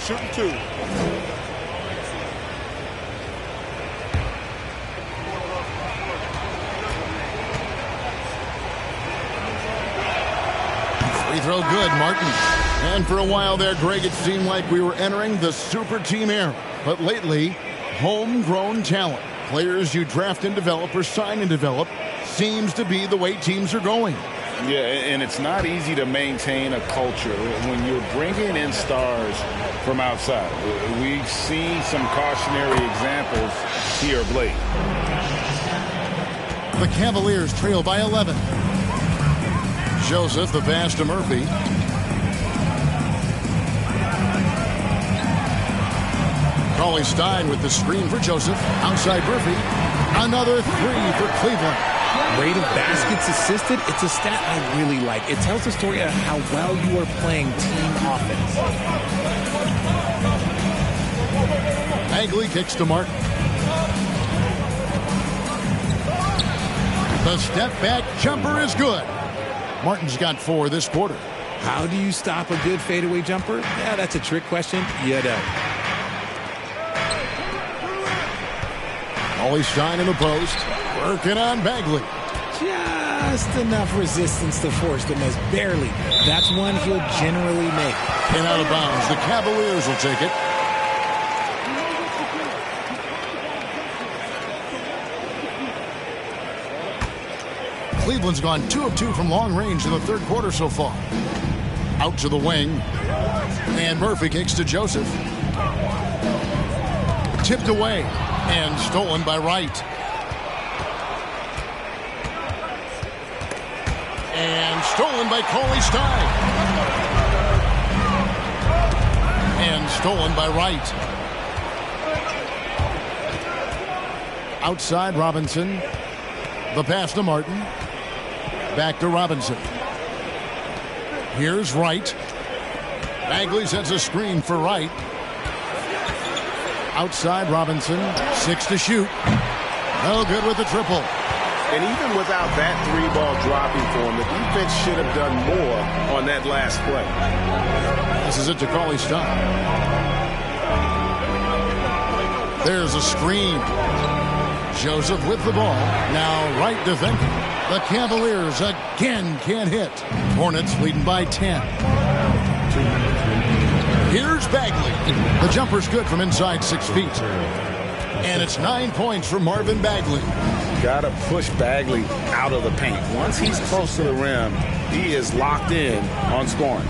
Shooting 2. Free throw good, Martin. And for a while there, Greg, it seemed like we were entering the super team era. But lately, homegrown talent, players you draft and develop or sign and develop, seems to be the way teams are going. Yeah, and it's not easy to maintain a culture when you're bringing in stars from outside. We've seen some cautionary examples here of late. The Cavaliers trail by 11. Joseph, the pass to Murphy. Cauley Stein with the screen for Joseph. Outside Murphy. Another 3 for Cleveland. Rate of baskets assisted, it's a stat I really like. It tells the story of how well you are playing team offense. Bagley kicks to Martin. The step back jumper is good. Martin's got 4 this quarter. How do you stop a good fadeaway jumper? Yeah, that's a trick question. You don't. Cauley Stein in the post. Working on Bagley. Just enough resistance to force the miss. Barely. That's one he'll generally make. And out of bounds. The Cavaliers will take it. Cleveland's gone 2 of 2 from long range in the 3rd quarter so far. Out to the wing. And Murphy kicks to Joseph. Tipped away. And stolen by Wright. And stolen by Cauley Stein. And stolen by Wright. Outside Robinson. The pass to Martin. Back to Robinson. Here's Wright. Bagley sets a screen for Wright. Outside Robinson. 6 to shoot. No good with the triple. And even without that 3-ball dropping for him, the defense should have done more on that last play. This is it to Cauley Stein. There's a screen. Joseph with the ball. Now Wright defending. The Cavaliers again can't hit. Hornets leading by 10. Here's Bagley. The jumper's good from inside 6 feet. And it's 9 points for Marvin Bagley. Got to push Bagley out of the paint. Once he's close to the rim, he is locked in on scoring.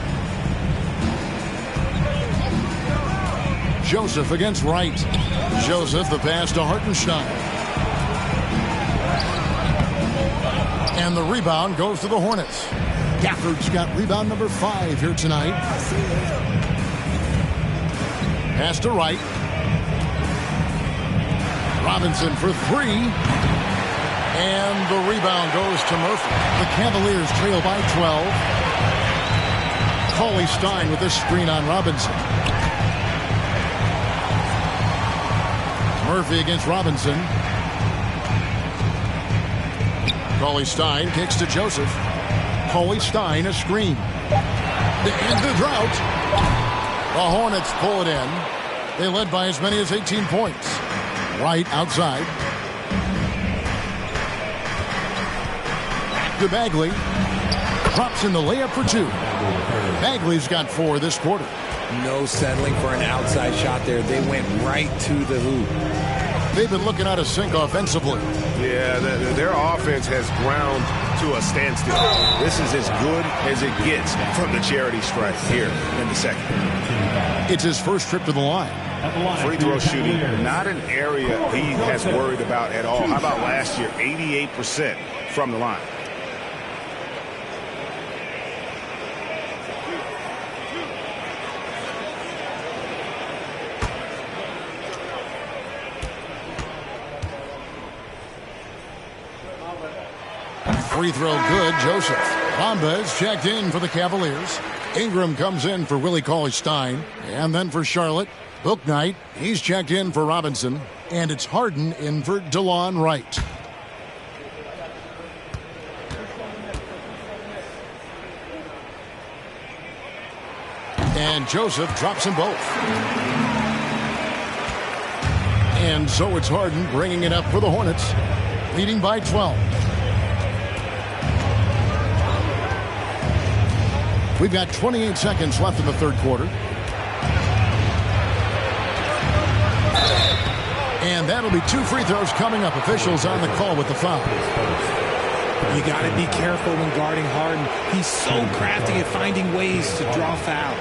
Joseph against Wright. Joseph the pass to Hartenstein. And the rebound goes to the Hornets. Gafford's got rebound number 5 here tonight. Pass to Wright. Robinson for 3. And the rebound goes to Murphy. The Cavaliers trail by 12. Cauley Stein with a screen on Robinson. Murphy against Robinson. Cauley Stein kicks to Joseph. Cauley Stein a screen. To end the drought. The Hornets pull it in. They led by as many as 18 points. Wright outside. Back to Bagley. Drops in the layup for 2. Bagley's got 4 this quarter. No settling for an outside shot there. They went right to the hoop. They've been looking out of sync offensively. Yeah, their offense has ground to a standstill. This is as good as it gets from the charity stripe here in the second. It's his first trip to the line. Free throw shooting, not an area he has worried about at all. How about last year? 88% from the line. Free throw good, Joseph. Bamba is checked in for the Cavaliers. Ingram comes in for Willie Cauley-Stein. And then for Charlotte, Bouknight. He's checked in for Robinson. And it's Harden in for DeLon Wright. And Joseph drops them both. And so it's Harden bringing it up for the Hornets, leading by 12. We've got 28 seconds left in the third quarter. And that'll be 2 free throws coming up. Officials on the call with the foul. You got to be careful when guarding Harden. He's so crafty at finding ways to draw fouls.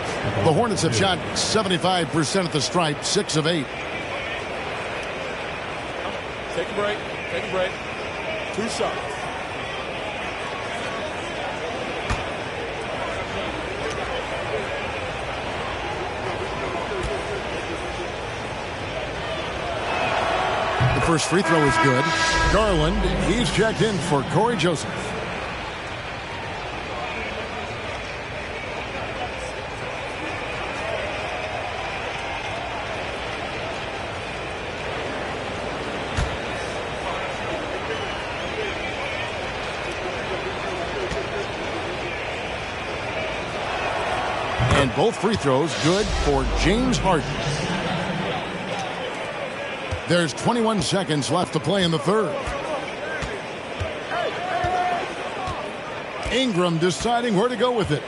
The Hornets have shot 75% at the stripe, 6 of 8. Take a break. Take a break. 2 shots. The first free throw is good. Garland, he's checked in for Corey Joseph. And both free throws good for James Harden. There's 21 seconds left to play in the third. Ingram deciding where to go with it.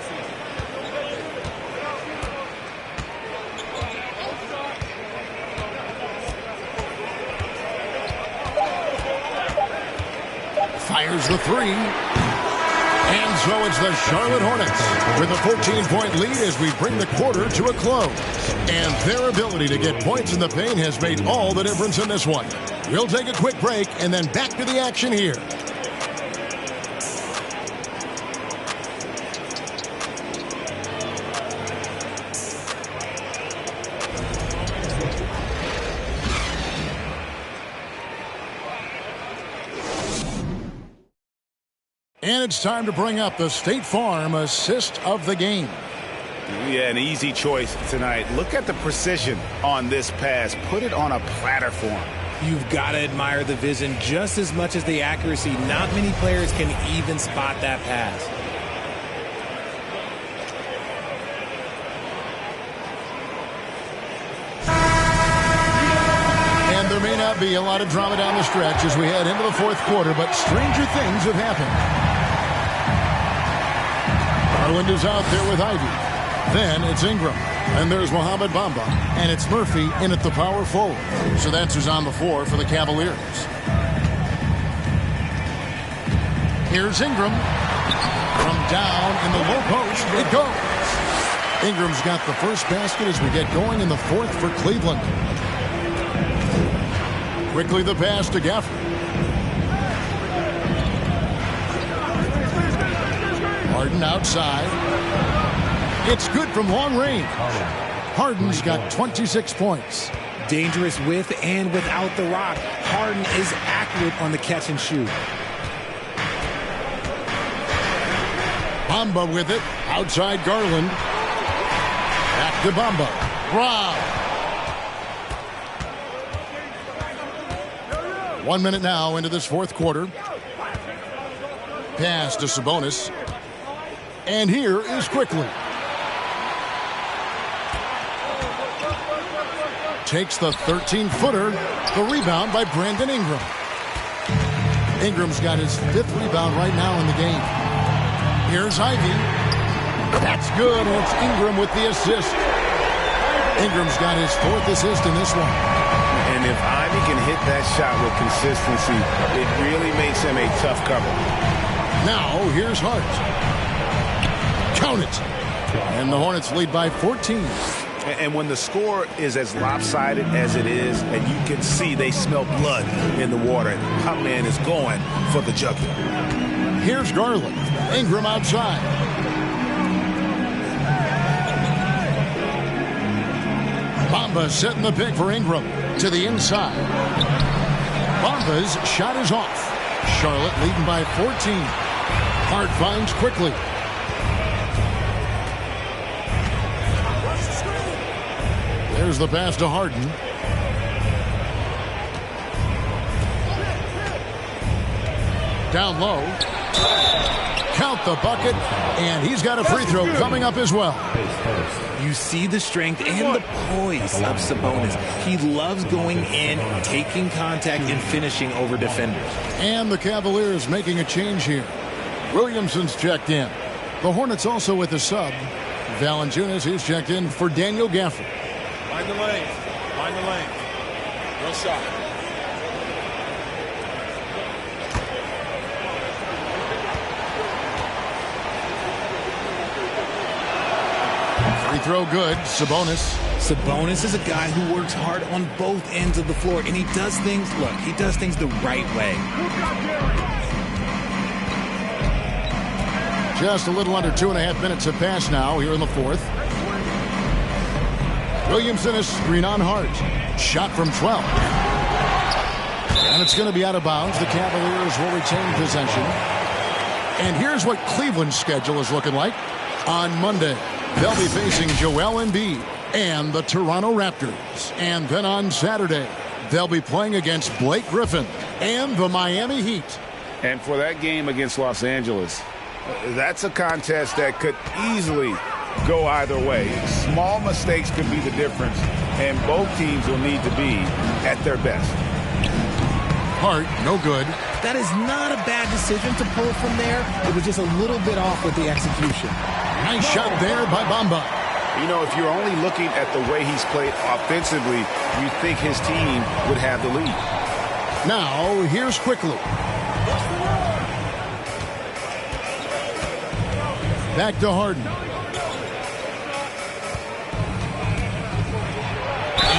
Fires the three. And so it's the Charlotte Hornets with a 14-point lead as we bring the quarter to a close. And their ability to get points in the paint has made all the difference in this one. We'll take a quick break and then back to the action here. And it's time to bring up the State Farm assist of the game. Yeah, an easy choice tonight. Look at the precision on this pass. Put it on a platter form. You've got to admire the vision just as much as the accuracy. Not many players can even spot that pass. And there may not be a lot of drama down the stretch as we head into the fourth quarter, but stranger things have happened. Garland is out there with Ivy. Then it's Ingram. And there's Mohamed Bamba. And it's Murphy in at the power forward. So that's who's on the floor for the Cavaliers. Here's Ingram. From down in the low post, it goes. Ingram's got the first basket as we get going in the fourth for Cleveland. Quickly the pass to Gafford. Harden outside. It's good from long range. Harden's got 26 points. Dangerous with and without the rock. Harden is accurate on the catch and shoot. Bamba with it. Outside Garland. Back to Bamba. Wow. 1 minute now into this fourth quarter. Pass to Sabonis. And here is Quickly. Takes the 13-footer. The rebound by Brandon Ingram. Ingram's got his 5th rebound right now in the game. Here's Ivy. That's good, and it's Ingram with the assist. Ingram's got his 4th assist in this one. And if Ivy can hit that shot with consistency, it really makes him a tough cover. Now, here's Hart. Count it. And the Hornets lead by 14. And when the score is as lopsided as it is, and you can see they smell blood in the water, my man is going for the jugular. Here's Garland. Ingram outside. Bamba setting the pick for Ingram to the inside. Bamba's shot is off. Charlotte leading by 14. Hart finds quickly. There's the pass to Harden. Down low. Count the bucket, and he's got a free throw coming up as well. You see the strength and the poise of Sabonis. He loves going in, taking contact, and finishing over defenders. And the Cavaliers making a change here. Williamson's checked in. The Hornets also with a sub. Valanciunas, he's checked in for Daniel Gafford. Mind the lane. Mind the lane. No shot. Free throw good. Sabonis is a guy who works hard on both ends of the floor, and he does things the right way. Just a little under 2.5 minutes have passed now here in the fourth. Williamson is screen on Hart. Shot from 12. And it's going to be out of bounds. The Cavaliers will retain possession. And here's what Cleveland's schedule is looking like. On Monday, they'll be facing Joel Embiid and the Toronto Raptors. And then on Saturday, they'll be playing against Blake Griffin and the Miami Heat. And for that game against Los Angeles, that's a contest that could easily go either way. Small mistakes could be the difference, and both teams will need to be at their best. Hart, no good. That is not a bad decision to pull from there. It was just a little bit off with the execution. Nice shot there by Bamba. You know, if you're only looking at the way he's played offensively, you think his team would have the lead. Now, here's quickly. Back to Harden.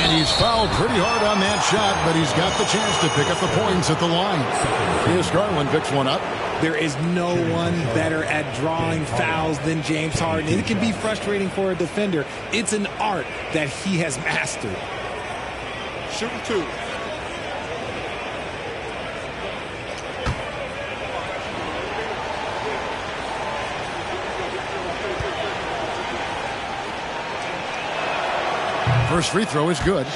And he's fouled pretty hard on that shot, but he's got the chance to pick up the points at the line. Here's Garland picks one up. There is no one better at drawing fouls than James Harden. It can be frustrating for a defender. It's an art that he has mastered. Shooting two. First free throw is good.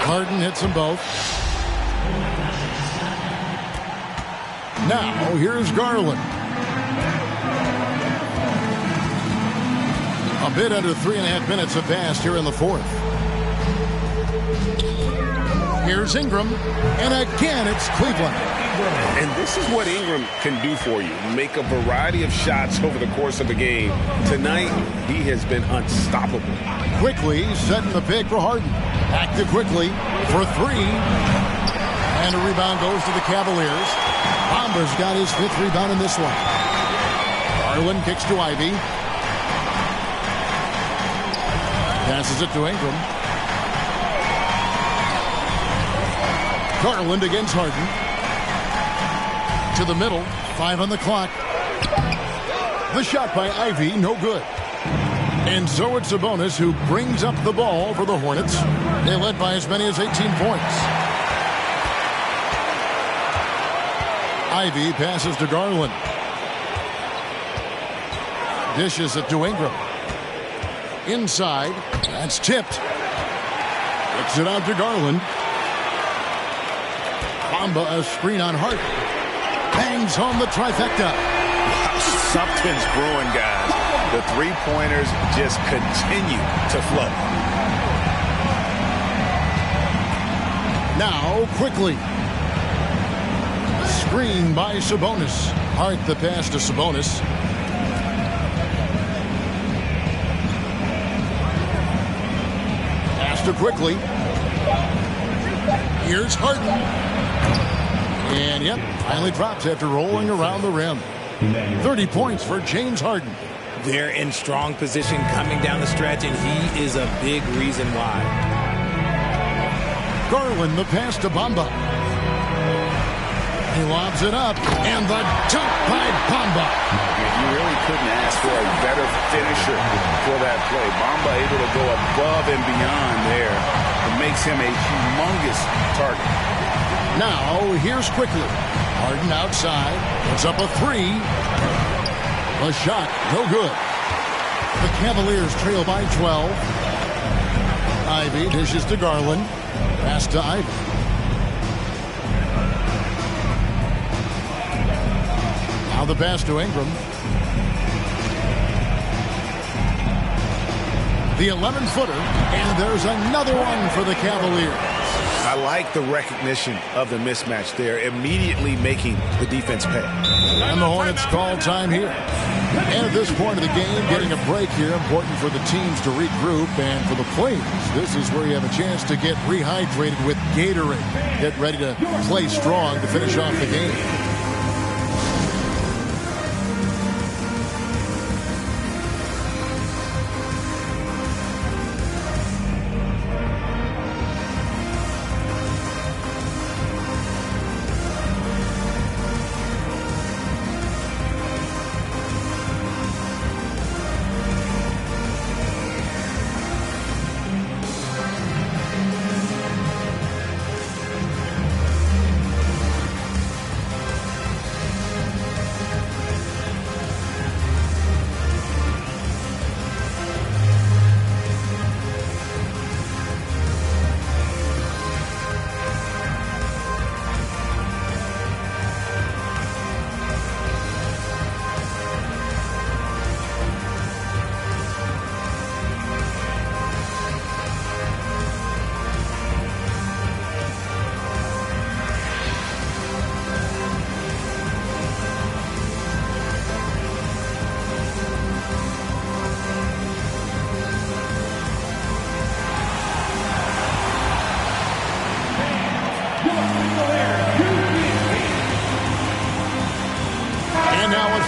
Harden hits them both. Now, here's Garland. A bit under 3.5 minutes have passed here in the fourth. Here's Ingram, and again it's Cleveland. And this is what Ingram can do for you. Make a variety of shots over the course of a game. Tonight, he has been unstoppable. Quickly setting the pick for Harden. Back to Quickly for three. And a rebound goes to the Cavaliers. Bomber's got his 5th rebound in this one. Garland kicks to Ivy. Passes it to Ingram. Garland against Harden. To the middle. 5 on the clock. The shot by Ivy, no good. And so it's Sabonis who brings up the ball for the Hornets. They led by as many as 18 points. Ivy passes to Garland. Dishes it to Ingram. Inside. That's tipped. Kicks it out to Garland. Bamba a screen on Hart. Bangs home the trifecta. Something's brewing, guys. The three-pointers just continue to flow. Now, Quickly. Screen by Sabonis. Hart the pass to Sabonis. Pass to Quickly. Here's Harden. And yep, finally drops after rolling around the rim. 30 points for James Harden. They're in strong position coming down the stretch, and he is a big reason why. Garland, the pass to Bamba. He lobs it up, and the dunk by Bamba. You really couldn't ask for a better finisher for that play. Bamba able to go above and beyond there. It makes him a humongous target. Now, here's quickly. Harden outside. Puts up a three. A shot, no good. The Cavaliers trail by 12. Ivy dishes to Garland. Pass to Ivy. Now the pass to Ingram. The 11-footer, and there's another one for the Cavaliers. I like the recognition of the mismatch there, immediately making the defense pay. And the Hornets call time here. And at this point of the game, getting a break here, important for the teams to regroup, and for the players, this is where you have a chance to get rehydrated with Gatorade. Get ready to play strong to finish off the game.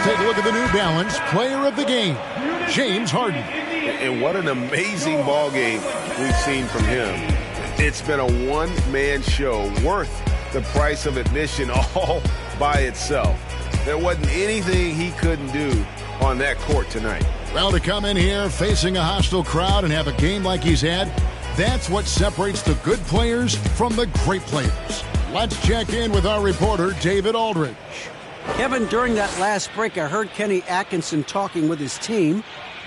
Take a look at the New Balance player of the game, James Harden. And what an amazing ball game we've seen from him. It's been a one-man show worth the price of admission all by itself. There wasn't anything he couldn't do on that court tonight. Well, to come in here facing a hostile crowd and have a game like he's had, that's what separates the good players from the great players. Let's check in with our reporter, David Aldridge. Kevin, during that last break, I heard Kenny Atkinson talking with his team.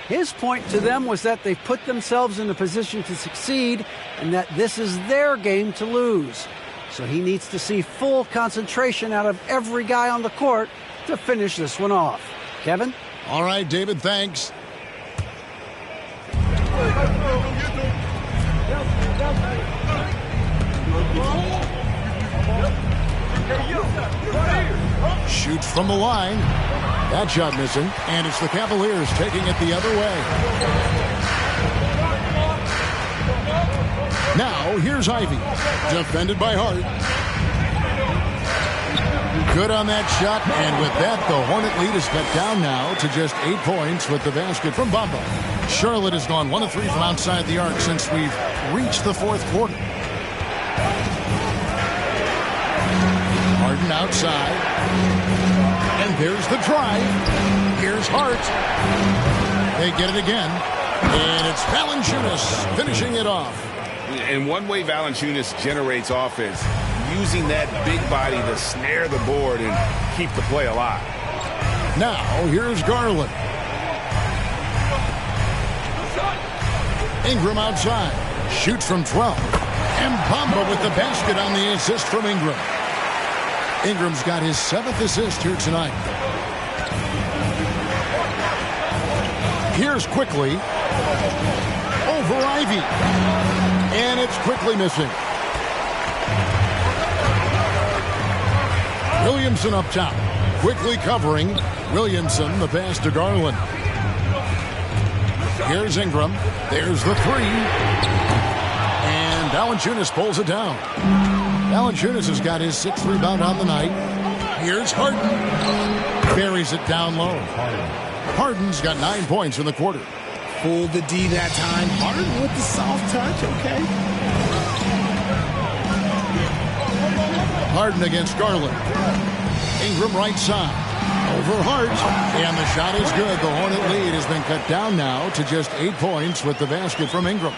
His point to them was that they've put themselves in a position to succeed and that this is their game to lose. So he needs to see full concentration out of every guy on the court to finish this one off. Kevin? All right, David, thanks. Shoots from the line. That shot missing. And it's the Cavaliers taking it the other way. Now, here's Ivy. Defended by Hart. Good on that shot. And with that, the Hornet lead is cut down now to just 8 points with the basket from Bamba. Charlotte has gone 1 of 3 from outside the arc since we've reached the fourth quarter. Harden outside. And there's the drive. Here's Hart. They get it again. And it's Valanciunas finishing it off. And one way Valanciunas generates offense, using that big body to snare the board and keep the play alive. Now, here's Garland. Ingram outside. Shoots from 12. And Bamba with the basket on the assist from Ingram. Ingram's got his 7th assist here tonight. Here's quickly over Ivy. And it's quickly missing. Williamson up top. Quickly covering. Williamson, the pass to Garland. Here's Ingram. There's the three. And Valanciunas pulls it down. Valanciunas has got his 6th rebound on the night. Here's Harden. Buries it down low. Harden's got 9 points in the quarter. Fooled the D that time. Harden with the soft touch, okay. Harden against Garland. Ingram right side. Over Hart. And the shot is good. The Hornet lead has been cut down now to just 8 points with the basket from Ingram.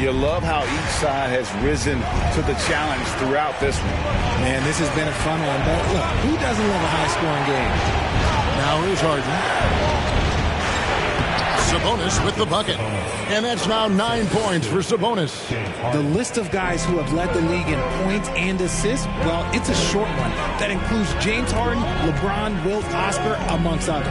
You love how each side has risen to the challenge throughout this one. Man, this has been a fun one. But look, who doesn't love a high-scoring game? Now here's Harden. Sabonis with the bucket. And that's now 9 points for Sabonis. The list of guys who have led the league in points and assists, well, it's a short one. That includes James Harden, LeBron, Wilt, Oscar, amongst others.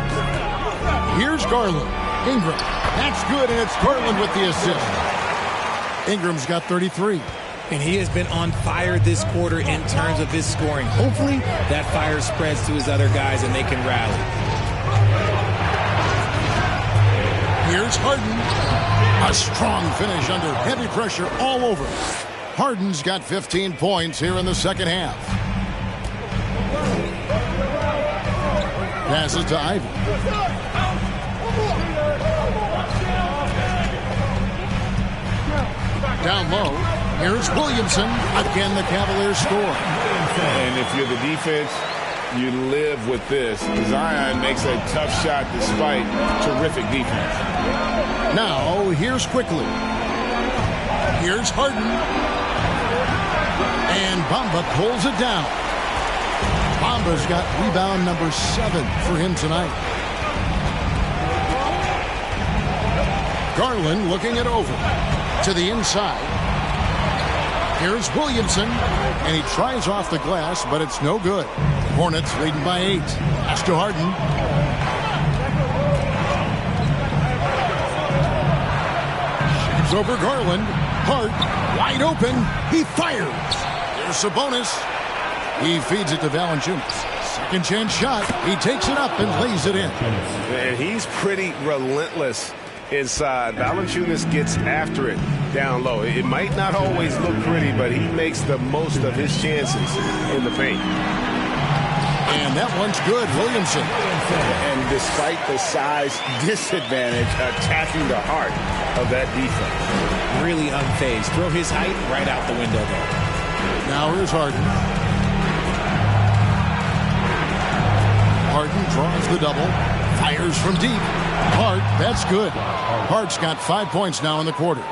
Here's Garland. Ingram. That's good, and it's Garland with the assist. Ingram's got 33. And he has been on fire this quarter in terms of his scoring. Hopefully, that fire spreads to his other guys and they can rally. Here's Harden. A strong finish under heavy pressure all over. Harden's got 15 points here in the second half. Passes to Ivy. Down low. Here's Williamson. Again, the Cavaliers score. And if you're the defense, you live with this. Zion makes a tough shot despite terrific defense. Now, here's Quickly. Here's Harden. And Bamba pulls it down. Bamba's got rebound number 7 for him tonight. Garland looking it over. To the inside. Here's Williamson. And he tries off the glass, but it's no good. Hornets leading by 8. Pass to Harden. Shoots over Garland. Hart wide open. He fires. There's Sabonis. He feeds it to Valanciunas. Second chance shot. He takes it up and lays it in. And he's pretty relentless inside. Valanciunas gets after it down low. It might not always look pretty, but he makes the most of his chances in the paint. And that one's good, Williamson. And despite the size disadvantage, attacking the heart of that defense. Really unfazed. Throw his height right out the window there. Now here's Harden. Harden draws the double. Fires from deep. Hart, that's good. Hart's got 5 points now in the quarter.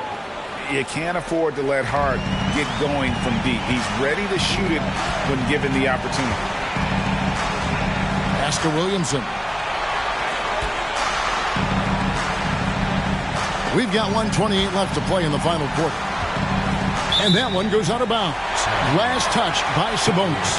You can't afford to let Hart get going from deep. He's ready to shoot it when given the opportunity. Pass to Williamson. We've got 1:28 left to play in the final quarter. And that one goes out of bounds. Last touch by Sabonis.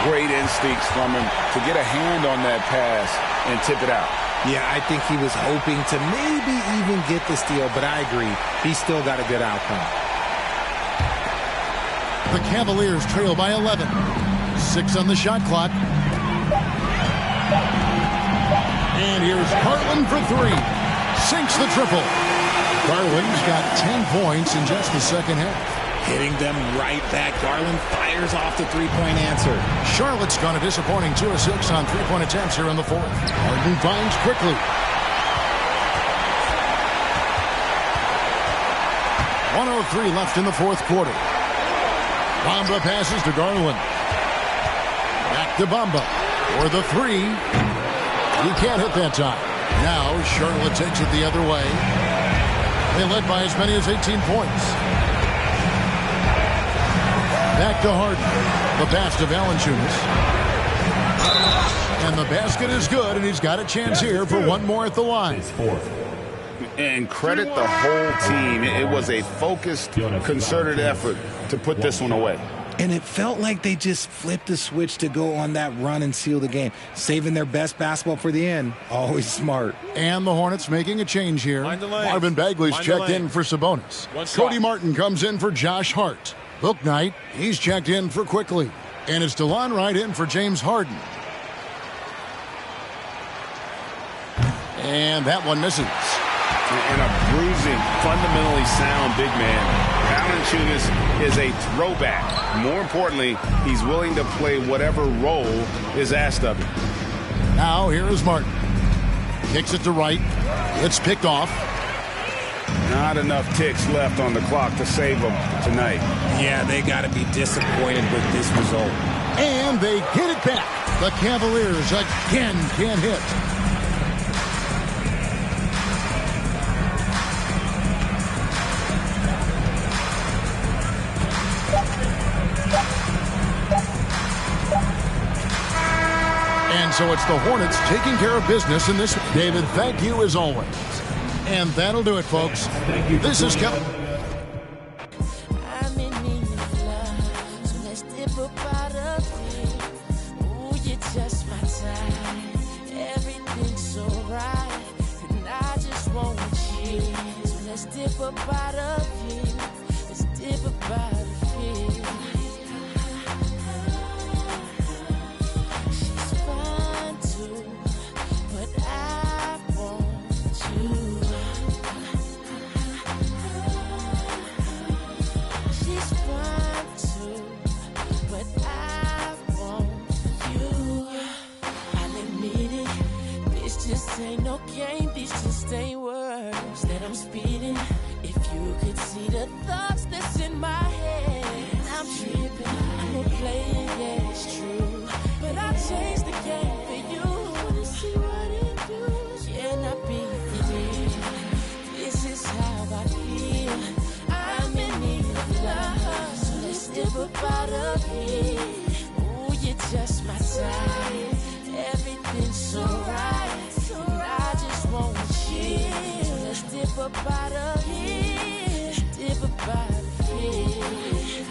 Great instincts from him to get a hand on that pass and tip it out. Yeah, I think he was hoping to maybe even get the steal, but I agree. He still got a good outcome. The Cavaliers trail by 11. 6 on the shot clock. And here's Garland for 3. Sinks the triple. Garland's got 10 points in just the second half. Hitting them right back. Garland fires off the three-point answer. Charlotte's gone a disappointing 2 of 6 on three-point attempts here in the fourth. Harden finds Quickly. .103 left in the fourth quarter. Bamba passes to Garland. Back to Bamba. For the 3. He can't hit that time. Now Charlotte takes it the other way. They led by as many as 18 points. Back to Harden. The pass to Valanciunas. And the basket is good, and he's got a chance here for one more at the line. And credit the whole team. It was a focused, concerted effort to put this one away. And it felt like they just flipped the switch to go on that run and seal the game. Saving their best basketball for the end. Always smart. And the Hornets making a change here. Marvin Bagley's checked in for Sabonis. Cody Martin comes in for Josh Hart. Book Knight, he's checked in for Quickly. And it's DeLon Wright in for James Harden. And that one misses. And a bruising, fundamentally sound big man. Valanciunas is a throwback. More importantly, he's willing to play whatever role is asked of him. Now here is Martin. Kicks it to Wright. It's picked off. Not enough ticks left on the clock to save them tonight. Yeah, they got to be disappointed with this result. And they get it back. The Cavaliers again can't hit. And so it's the Hornets taking care of business in this. David, thank you as always. And that'll do it, folks. This is Kevin. I'm in need of love, so let's dip up out of here. Ooh, you're just my type. Everything's so right, and I just want you. So let's dip up out of here. Let's dip up out of here. She's fine too, but I want you. She's fine too, but I want you. I'll admit it, this just ain't no game, this just ain't words that I'm speeding. If you could see the thoughts that's in my head, I'm tripping, I'm a player, yeah, it's true, but I changed the game for you. Wanna see what it do? Can I be free? This is how I feel. I'm in need of love, so let's dip up out of here. Ooh, you're just my type. Everything's so right, and I just want you. So let's dip up out of here. Let's dip up out of here.